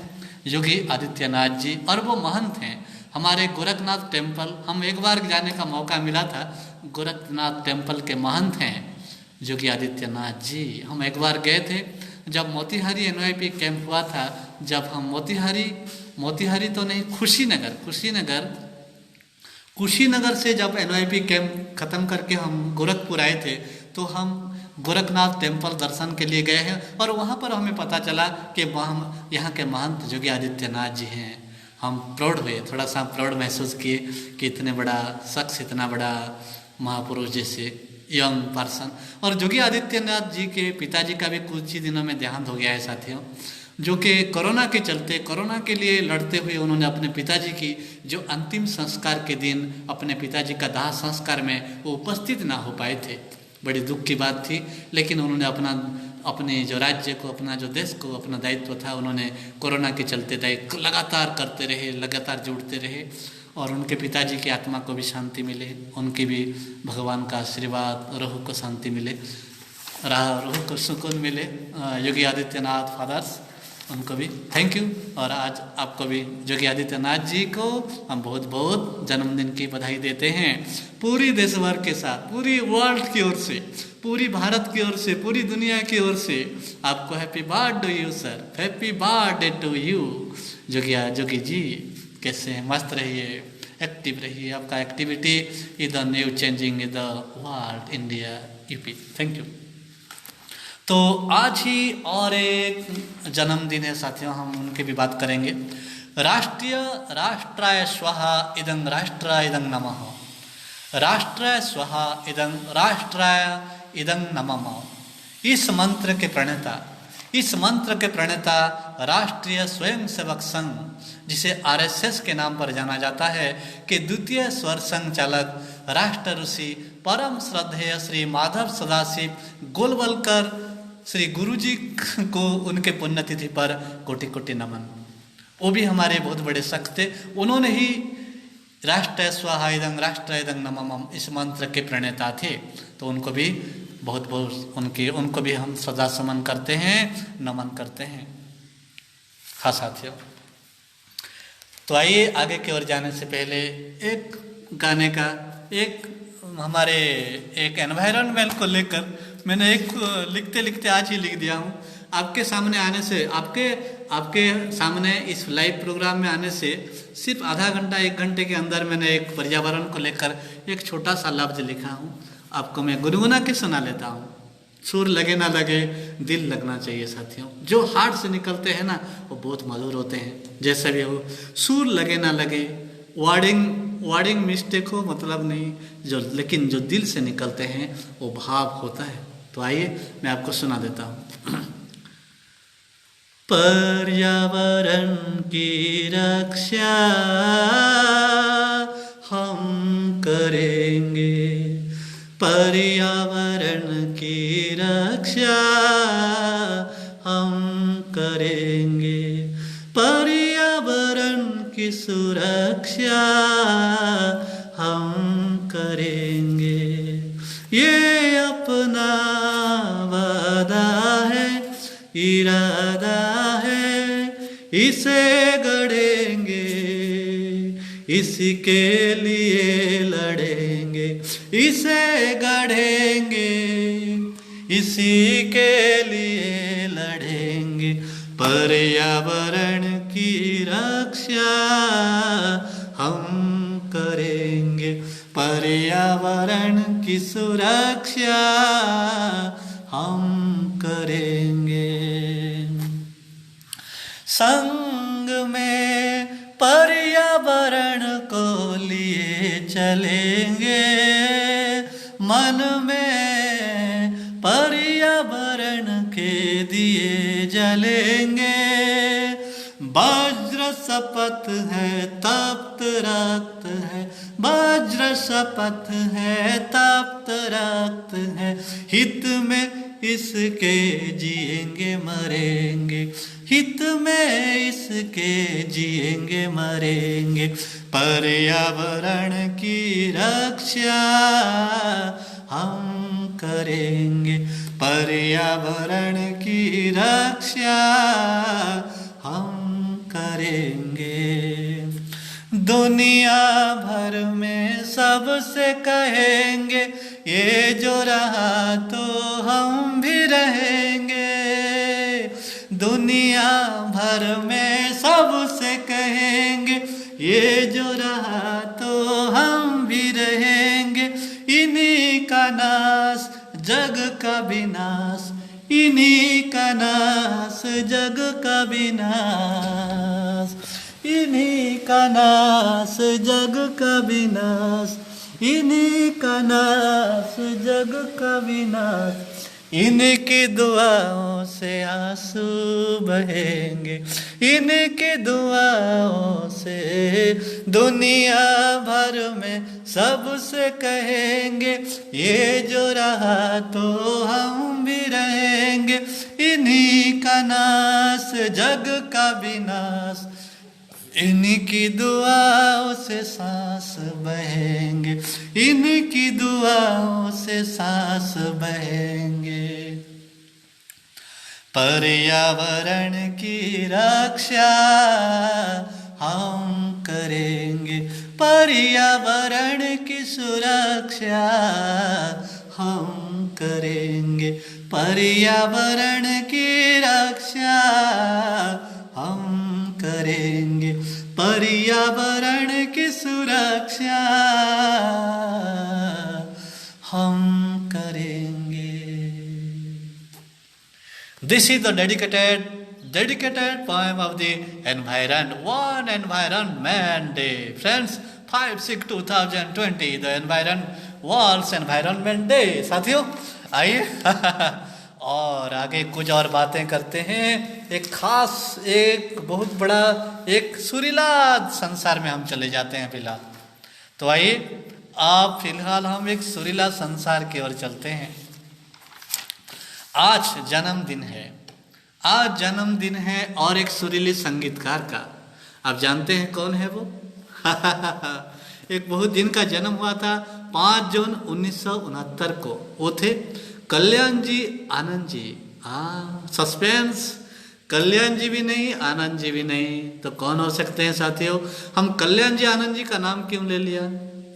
योगी आदित्यनाथ जी, और वो महंत हैं। हमारे गोरखनाथ टेम्पल, हम एक बार जाने का मौका मिला था, गोरखनाथ टेम्पल के महंत हैं योगी आदित्यनाथ जी। हम एक बार गए थे जब मोतिहारी NYP कैंप हुआ था, जब हम मोतिहारी तो नहीं, कुशीनगर से जब NYP कैंप ख़त्म करके हम गोरखपुर आए थे, तो हम गोरखनाथ टेम्पल दर्शन के लिए गए हैं, और वहाँ पर हमें पता चला कि वहाँ यहाँ के महंत योगी आदित्यनाथ जी हैं। हम प्राउड हुए, थोड़ा सा प्राउड महसूस किए कि इतने बड़ा शख्स, इतना बड़ा महापुरुष जैसे यंग पर्सन। और योगी आदित्यनाथ जी के पिताजी का भी कुछ ही दिनों में देहांत हो गया है साथियों, जो कि कोरोना के चलते, कोरोना के लिए लड़ते हुए उन्होंने अपने पिताजी की जो अंतिम संस्कार के दिन अपने पिताजी का दाह संस्कार में वो उपस्थित ना हो पाए थे। बड़ी दुख की बात थी, लेकिन उन्होंने अपने जो राज्य को, अपना जो देश को, अपना दायित्व था, उन्होंने कोरोना के चलते दायित्व लगातार करते रहे, लगातार जुड़ते रहे, और उनके पिताजी की आत्मा को भी शांति मिले, उनकी भी भगवान का आशीर्वाद, रूह को शांति मिले, रूह को सुकून मिले। योगी आदित्यनाथ फादर्स, उनको भी थैंक यू। और आज आपको भी योगी आदित्यनाथ जी को हम बहुत बहुत जन्मदिन की बधाई देते हैं, पूरी देश भर के साथ, पूरी वर्ल्ड की ओर से, पूरी भारत की ओर से, पूरी दुनिया की ओर से आपको happy birthday you sir, happy birthday to you. Jogi ji कैसे हैं? मस्त रहिए, एक्टिव रहिए, आपका activity is the new changing in the world, India, UP. Thank you. तो आज ही और एक जन्मदिन है साथियों, हम उनकी भी बात करेंगे। राष्ट्राय स्वाहा इदं राष्ट्राय इदं नमः, राष्ट्राय स्वाहा इदं राष्ट्राय इदं नमः। इस मंत्र के प्रणेता राष्ट्रीय स्वयंसेवक संघ, जिसे RSS के नाम पर जाना जाता है, के द्वितीय स्वर संचालक राष्ट्र ऋषि परम श्रद्धेय श्री माधव सदाशिव गोलवलकर श्री गुरुजी को उनके पुण्यतिथि पर कोटि कोटि नमन। वो भी हमारे बहुत बड़े शख्स थे, उन्होंने ही राष्ट्र स्वाहा इदं राष्ट्र इदं नमः इस मंत्र के प्रणेता थे। तो उनको भी बहुत बहुत उनको भी हम सदा समन करते हैं, नमन करते हैं। हाँ साथियों, तो आइए आगे की ओर जाने से पहले एक गाने का हमारे एक एनवायरनमेंट को लेकर मैंने एक लिखते लिखते आज ही लिख दिया हूँ। आपके सामने आने से, आपके सामने इस लाइव प्रोग्राम में आने से सिर्फ आधा घंटा 1 घंटे के अंदर मैंने एक पर्यावरण को लेकर एक छोटा सा लफ्ज लिखा हूँ। आपको मैं गुनगुना के सुना लेता हूँ। सुर लगे ना लगे, दिल लगना चाहिए साथियों। जो हार्ट से निकलते हैं ना, वो बहुत मधुर होते हैं, जैसा भी हो। सुर लगे ना लगे, वर्डिंग मिस्टेक हो मतलब नहीं, लेकिन जो दिल से निकलते हैं वो भाव होता है। तो आइए मैं आपको सुना देता हूँ। पर्यावरण की रक्षा हम करेंगे, पर्यावरण की रक्षा हम करेंगे, पर्यावरण की सुरक्षा हम करेंगे। ये अपना वादा है, इरादा है, इसे गढ़ेंगे, इसी के लिए लड़ेंगे, इसे गढ़ेंगे, इसी के लिए लड़ेंगे। पर्यावरण की रक्षा हम करेंगे, पर्यावरण की सुरक्षा हम करेंगे। संग में पर्यावरण को लिए चलेंगे, मन में पर्यावरण के दिए जलेंगे। वज्र शपथ है तप्त रक्त है, वज्र शपथ है तप्त रक्त है, हित में इसके जिएंगे मरेंगे, हित में इसके जिएंगे मरेंगे, पर्यावरण की रक्षा हम करेंगे, पर्यावरण की रक्षा हम करेंगे। दुनिया भर में सबसे कहेंगे, ये जो रहा तो हम भी रहेंगे। दुनिया भर में सबसे कहेंगे, ये जो रहा तो हम भी रहेंगे। इन्हीं का नाश जग का विनाश, इन्हीं का नाश जग का विनाश, इन्हीं का नाश जग का विनाश, इन्हीं का नाश जग का विनाश। इनकी दुआओं से आंसू बहेंगे, इनकी दुआओं से दुनिया भर में सबसे कहेंगे, ये जो रहा तो हम भी रहेंगे। इन्हीं का नाश जग का विनाश, इनकी दुआओं से सांस बहेंगे, इनकी दुआओं से सांस बहेंगे। पर्यावरण की रक्षा हम करेंगे, पर्यावरण की सुरक्षा हम करेंगे, पर्यावरण की रक्षा हम करेंगे, पर्यावरण की सुरक्षा हम करेंगे। This is the dedicated poem of the Environment Day. Friends, 5/6/2020, the World's Environment Day. साथियों आइए और आगे कुछ और बातें करते हैं। एक खास, एक बहुत बड़ा, एक सुरीला संसार में हम चले जाते हैं फिलहाल। तो आइए आप फिलहाल हम एक सुरीला संसार की ओर चलते हैं। आज जन्मदिन है, आज जन्मदिन है और एक सुरीली संगीतकार का। आप जानते हैं कौन है वो? एक बहुत दिन का जन्म हुआ था 5 जून 1969 को। वो थे कल्याण जी आनंद जी। सस्पेंस, कल्याण जी भी नहीं, आनंद जी भी नहीं, तो कौन हो सकते हैं साथियों? हम कल्याण जी आनंद जी का नाम क्यों ले लिया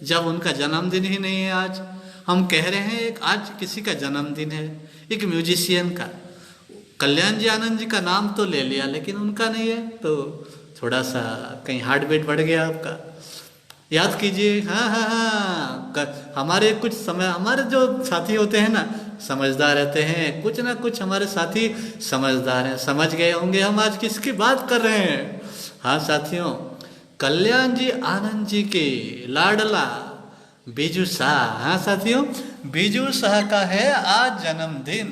जब उनका जन्मदिन ही नहीं है आज? हम कह रहे हैं एक आज किसी का जन्मदिन है, एक म्यूजिशियन का। कल्याण जी आनंद जी का नाम तो ले लिया लेकिन उनका नहीं है, तो थोड़ा सा कहीं हार्ट बीट बढ़ गया आपका। याद कीजिए। हाँ, हमारे कुछ समय, हमारे जो साथी होते हैं ना, समझदार रहते हैं, कुछ ना कुछ हमारे साथी समझदार हैं, समझ गए होंगे हम आज किसकी बात कर रहे हैं। हाँ साथियों, कल्याण जी आनंद जी के लाडला बीजू शाह। हाँ साथियों, बीजू शाह का है आज जन्मदिन।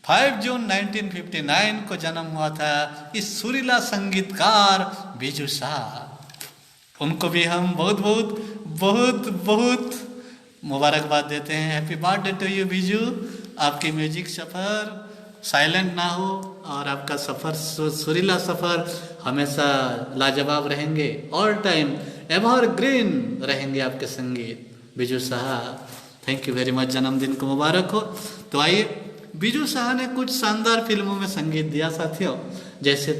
5 जून 1959 को जन्म हुआ था इस सुरीला संगीतकार बीजू शाह। उनको भी हम बहुत बहुत बहुत बहुत मुबारकबाद देते हैं। Happy birthday to you Biju. आपकी म्यूजिक सफ़र साइलेंट ना हो और आपका सफ़र, सुरीला सफ़र हमेशा लाजवाब रहेंगे, ऑल टाइम एवरग्रीन रहेंगे आपके संगीत। बीजू साहब, थैंक यू वेरी मच, जन्मदिन को मुबारक हो। तो आइए, बीजू शाह ने कुछ शानदार फिल्मों में संगीत दिया साथियों, जैसे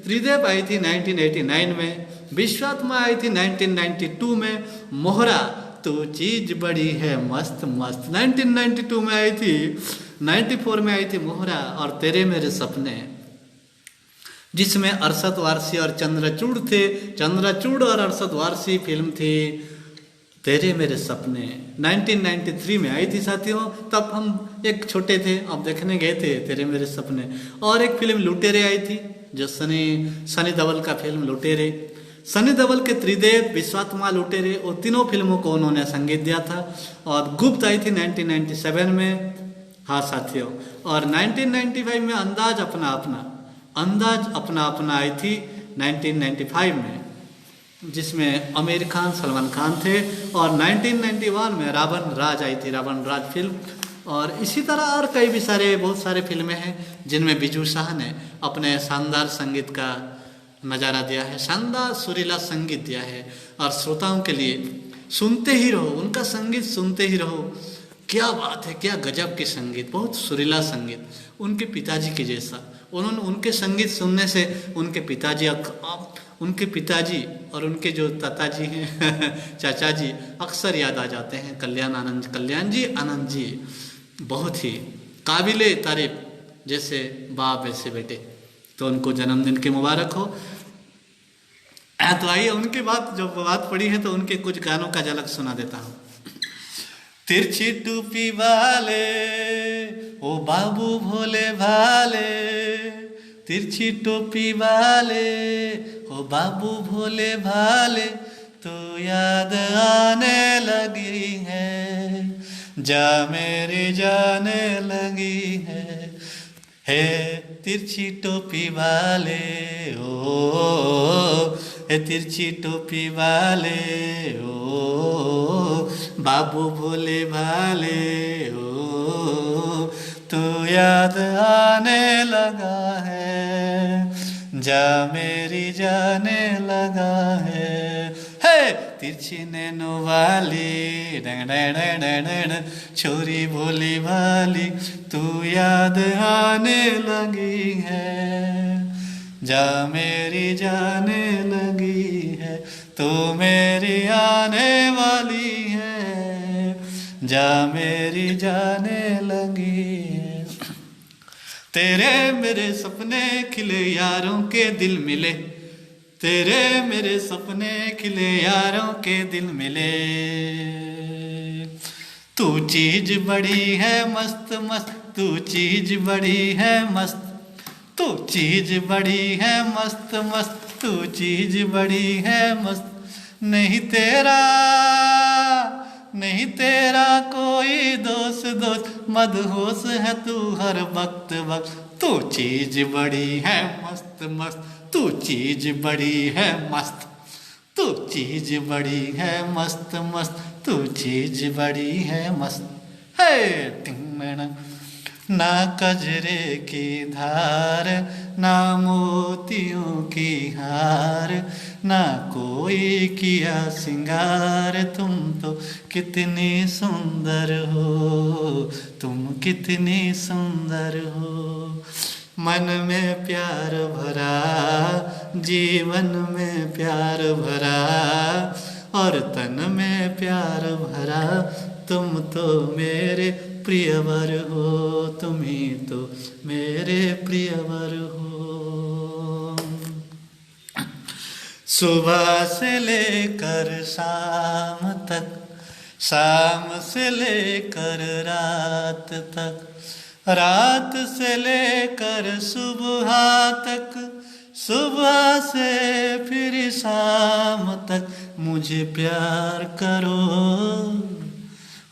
त्रिदेव आई थी 1989 में, विश्वात्मा आई थी 1992 में, मोहरा तो चीज बड़ी है मस्त मस्त 1992 में आई थी, 94 में आई थी मोहरा, और तेरे मेरे सपने जिसमें अरशद वारसी और चंद्रचूड़ थे। चंद्रचूड़ और अरशद वारसी फिल्म थी तेरे मेरे सपने, 1993 में आई थी साथियों। तब हम एक छोटे थे, अब देखने गए थे तेरे मेरे सपने। और एक फिल्म लुटेरे आई थी, जो सनी देओल का फिल्म लुटेरे। सनी देओल के त्रिदेव, विश्वात्मा, लुटेरे, वो तीनों फिल्मों को उन्होंने संगीत दिया था। और गुप्त आई थी 1997 में। हाँ साथियों, और 1995 में अंदाज अपना अपना आई थी 1995 में, जिसमें आमिर खान, सलमान खान थे। और 1991 में रावण राज आई थी, रावण राज फिल्म और इसी तरह और कई भी सारे बहुत सारे फिल्में हैं जिनमें बिजू शाह ने अपने शानदार संगीत का नज़ारा दिया है, शानदार सुरीला संगीत दिया है। और श्रोताओं के लिए सुनते ही रहो, उनका संगीत सुनते ही रहो। क्या बात है, क्या गजब के संगीत, बहुत सुरीला संगीत, उनके पिताजी के जैसा। उनके संगीत सुनने से उनके पिताजी और उनके जो ताताजी हैं चाचा जी अक्सर याद आ जाते हैं। कल्याण जी आनंद जी बहुत ही काबिले तारीफ, जैसे बाप ऐसे बेटे। तो उनको जन्मदिन की मुबारक हो। तो आइए उनकी बात पड़ी है तो उनके कुछ गानों का झलक सुना देता हूँ। तिरछी टूपी वाले ओ बाबू भोले भाले, तिरछी टोपी वाले ओ बाबू भोले भाले, तो याद आने लगी है, जा मेरी जाने लगी है तिरछी टोपी वाले ओ, तिरछी टोपी वाले ओ बाबू भोले भाले ओ, तो याद आने लगा है, जा मेरी जाने लगा है तिरछी नैनो वाली छोरी भोली भाली, तू याद आने लगी है, जा मेरी जाने लगी है, तो मेरी आने वाली है, जा मेरी जाने लगी है। तेरे मेरे सपने खिले यारों के दिल मिले, तेरे मेरे सपने खिले यारों के दिल मिले, तू चीज बड़ी है मस्त मस्त, तू चीज बड़ी है मस्त, तू चीज बड़ी है मस्त मस्त, तू चीज बड़ी है मस्त, नहीं तेरा कोई दोस्त मदहोश है तू हर वक्त वक्त, तू चीज बड़ी है मस्त मस्त, तू चीज बड़ी है मस्त, तू चीज बड़ी है मस्त मस्त, तू चीज बड़ी है मस्त है। टिंगण ना कजरे की धार, ना मोतियों की हार, ना कोई किया सिंगार, तुम तो कितनी सुंदर हो, तुम कितनी सुंदर हो, मन में प्यार भरा, जीवन में प्यार भरा, और तन में प्यार भरा, तुम तो मेरे प्रियवर हो, तुम ही तो मेरे प्रियवर हो। सुबह से लेकर शाम तक, शाम से लेकर रात तक, रात से लेकर सुबह तक, सुबह से फिर शाम तक, मुझे प्यार करो,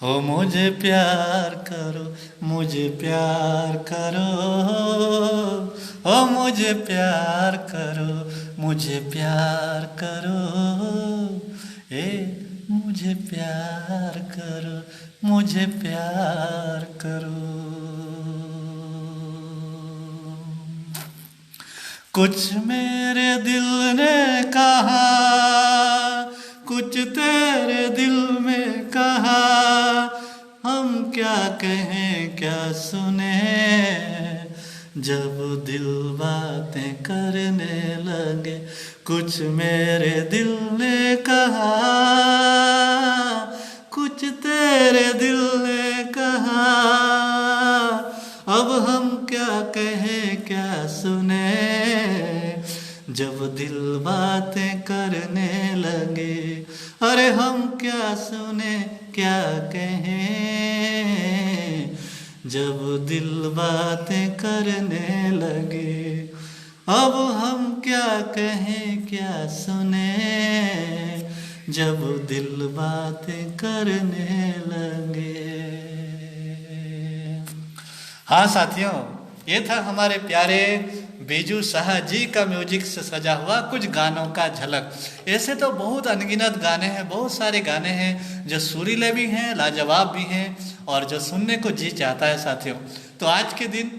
ओ मुझे प्यार करो, मुझे प्यार करो, ओ मुझे प्यार करो, मुझे प्यार करो, मुझे प्यार करो, मुझे प्यार करो। कुछ मेरे दिल ने कहा, कुछ तेरे दिल में कहा, हम क्या कहें क्या सुने, जब दिल बातें करने लगे। कुछ मेरे दिल ने कहा, कुछ तेरे दिल ने कहा, अब हम क्या कहें क्या सुने, जब दिल बातें करने लगे। अरे हम क्या सुने क्या कहें, जब दिल बातें करने लगे। अब हम क्या कहें क्या सुने, जब दिल बातें करने लगे। हाँ साथियों, ये था हमारे प्यारे बिजू शाह जी का म्यूजिक से सजा हुआ कुछ गानों का झलक। ऐसे तो बहुत अनगिनत गाने हैं, बहुत सारे गाने हैं जो सुरीले भी हैं, लाजवाब भी हैं और जो सुनने को जी चाहता है साथियों, तो आज के दिन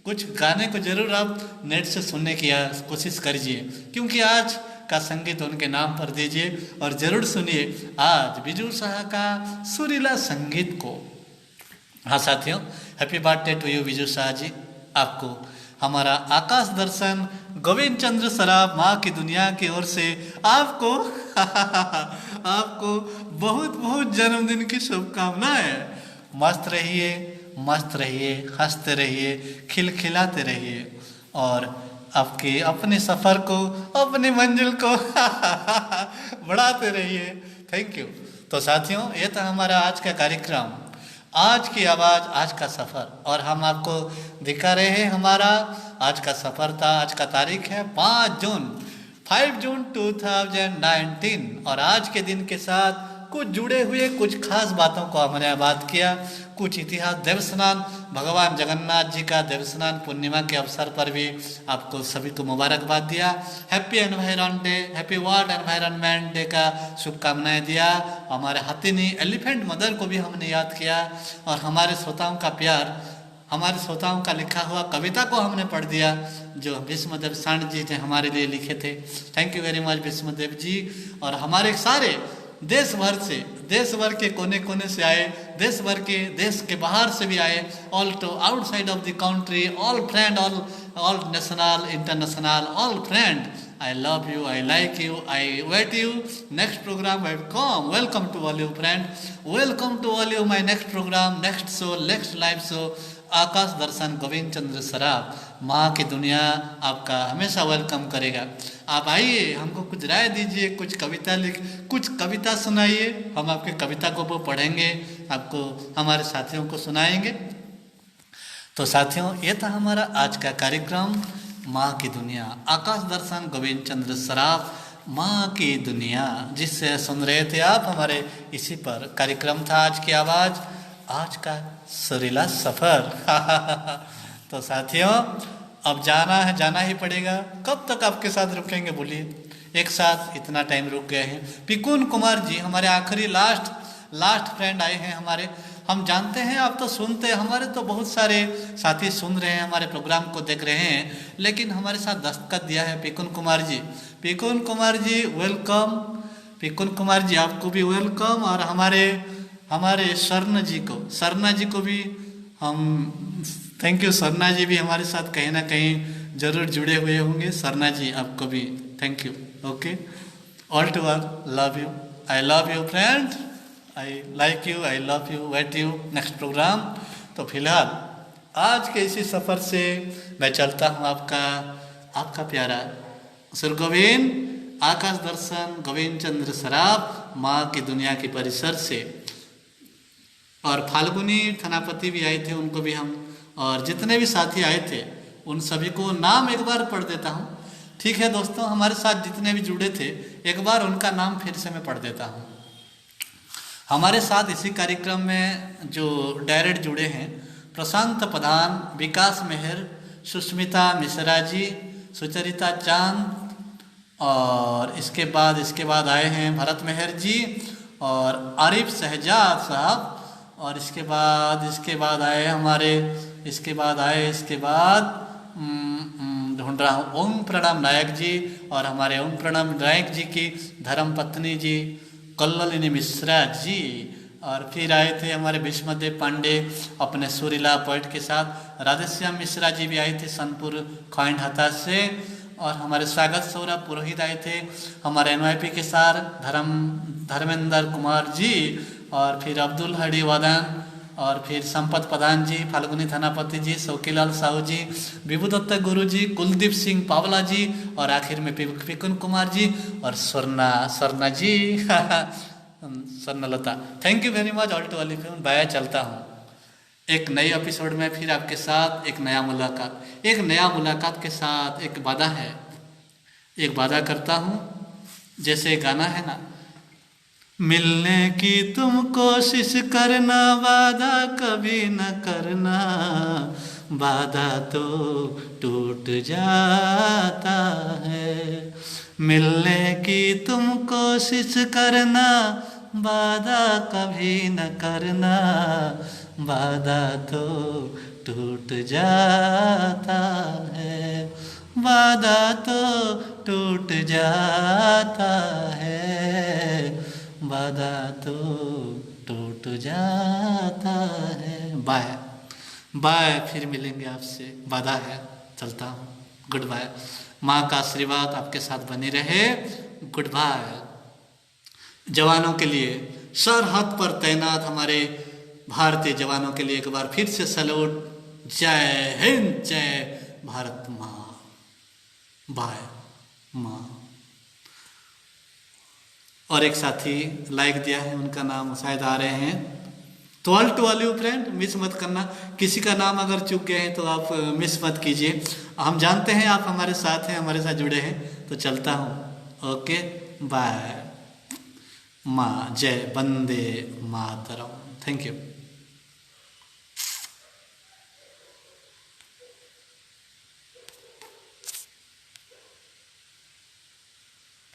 कुछ गाने को जरूर आप नेट से सुनने की कोशिश करिए, क्योंकि आज का संगीत उनके नाम पर दीजिए और जरूर सुनिए आज बिजू शाह का सुरीला संगीत को। हाँ साथियों, happy birthday to you Biju Shah ji. आपको हमारा आकाश दर्शन गोविंद चंद्र सराफ माँ की दुनिया की ओर से आपको आपको बहुत बहुत जन्मदिन की शुभकामनाएं। मस्त रहिए, मस्त रहिए, हंसते रहिए, खिलखिलाते रहिए और आपके अपने सफ़र को, अपनी मंजिल को बढ़ाते रहिए। Thank you. तो साथियों, ये था हमारा आज का कार्यक्रम, आज की आवाज़, आज का सफ़र, और हम आपको दिखा रहे हैं हमारा आज का सफ़र था। आज का तारीख है 5 जून 2019 और आज के दिन के साथ कुछ जुड़े हुए कुछ खास बातों को हमने बात किया। कुछ इतिहास, देवस्नान, भगवान जगन्नाथ जी का देवस्नान पूर्णिमा के अवसर पर भी आपको सभी को मुबारकबाद दिया। Happy environment day, happy world environment day का शुभकामनाएं दिया। हमारे हथिनी एलिफेंट मदर को भी हमने याद किया और हमारे श्रोताओं का प्यार, हमारे श्रोताओं का लिखा हुआ कविता को हमने पढ़ दिया जो भीष्मदेव सांड जी ने हमारे लिए लिखे थे। Thank you very much Bhishmadev ji. और हमारे सारे देश भर के कोने कोने से आए, देश के बाहर से भी आए, all to outside of the country, all friend, all national, international, all friend, I love you, I like you, I wait you next program. Welcome to all you friend, welcome to all you my next program, next show, next live show Akash Darshan Govind Chandra Saraf. माँ की दुनिया आपका हमेशा welcome करेगा। आप आइए, हमको कुछ राय दीजिए, कुछ कविता सुनाइए, हम आपके कविता को वो पढ़ेंगे, आपको हमारे साथियों को सुनाएंगे। तो साथियों, ये था हमारा आज का कार्यक्रम माँ की दुनिया, आकाश दर्शन गोविंद चंद्र सराफ, माँ की दुनिया, जिससे सुन रहे थे आप हमारे इसी पर कार्यक्रम था आज की आवाज़, आज का सुरीला सफ़र। तो साथियों, अब जाना ही पड़ेगा। कब तक आपके साथ रुकेंगे बोलिए, एक साथ इतना टाइम रुक गए हैं। पिकुन कुमार जी हमारे आखिरी लास्ट फ्रेंड आए हैं हमारे। हम जानते हैं आप तो सुनते हैं, हमारे तो बहुत सारे साथी सुन रहे हैं, हमारे प्रोग्राम को देख रहे हैं, लेकिन हमारे साथ दस्तखत दिया है पिकुन कुमार जी। पिकुन कुमार जी वेलकम। पिकुन कुमार जी आपको भी वेलकम। और हमारे सरना जी को भी हम थैंक यू। सरना जी भी हमारे साथ कहीं ना कहीं जरूर जुड़े हुए होंगे। सरना जी आपको भी thank you. Okay, all to all, love you, I love you friend, I like you, I love you, wait you next programme. तो फिलहाल आज के इसी सफ़र से मैं चलता हूँ आपका प्यारा सुर गोविंद आकाश दर्शन गोविंद चंद्र सराफ माँ की दुनिया के परिसर से। और फाल्गुनी थनापति भी आए थे, उनको भी हम, और जितने भी साथी आए थे उन सभी को नाम एक बार पढ़ देता हूँ। ठीक है दोस्तों, हमारे साथ जितने भी जुड़े थे एक बार उनका नाम फिर से मैं पढ़ देता हूँ। हमारे साथ इसी कार्यक्रम में जो डायरेक्ट जुड़े हैं, प्रशांत प्रधान, विकास मेहर, सुष्मिता मिश्रा जी, सुचरिता चांद, और इसके बाद आए हैं भरत मेहर जी और आरिफ शहजाद साहब, और इसके बाद आए हमारे, ढूंढ रहा हूँ, ओम प्रणाम नायक जी, और हमारे ओम प्रणाम नायक जी की धर्मपत्नी जी कल्लिनी मिश्रा जी। और फिर आए थे हमारे भीष्मदेव पांडे अपने सुरीला पोएट के साथ, राधेश्याम मिश्रा जी भी आए थे सनपुर खैंड हता से, और हमारे स्वागत सौरभ पुरोहित आए थे हमारे NYP के साथ, धर्मेंद्र कुमार जी, और फिर अब्दुल हडी वादन, और फिर संपत प्रधान जी, फाल्गुनी थनापति जी, शौकीलाल साहू जी, विभू दत्त गुरु जी, कुलदीप सिंह पावला जी, और आखिर में पिकुन कुमार जी और Swarna ji Swarnalata. Thank you very much all to all of you. Bye, चलता हूँ एक नए एपिसोड में फिर आपके साथ, एक नया मुलाकात के साथ। एक वादा करता हूँ, जैसे गाना है ना, मिलने की तुम कोशिश करना, वादा कभी न करना, वादा तो टूट जाता है। मिलने की तुम कोशिश करना, वादा कभी न करना, वादा तो टूट जाता है, वादा तो टूट जाता है, वादा तो टूट जाता है। बाय बाय, फिर मिलेंगे आपसे, वादा है, चलता हूँ, गुड बाय। माँ का आशीर्वाद आपके साथ बनी रहे, गुड बाय। जवानों के लिए, सरहद पर तैनात हमारे भारतीय जवानों के लिए एक बार फिर से सैल्यूट। जय हिंद, जय भारत माँ। बाय माँ। और एक साथी लाइक दिया है, उनका नाम शायद आ रहे हैं, तो all to all you friend, miss मत करना। किसी का नाम अगर चूक गए हैं तो आप मिस मत कीजिए। हम जानते हैं आप हमारे साथ हैं, हमारे साथ जुड़े हैं, तो चलता हूँ। Okay bye. माँ जय, वंदे मातरम। Thank you.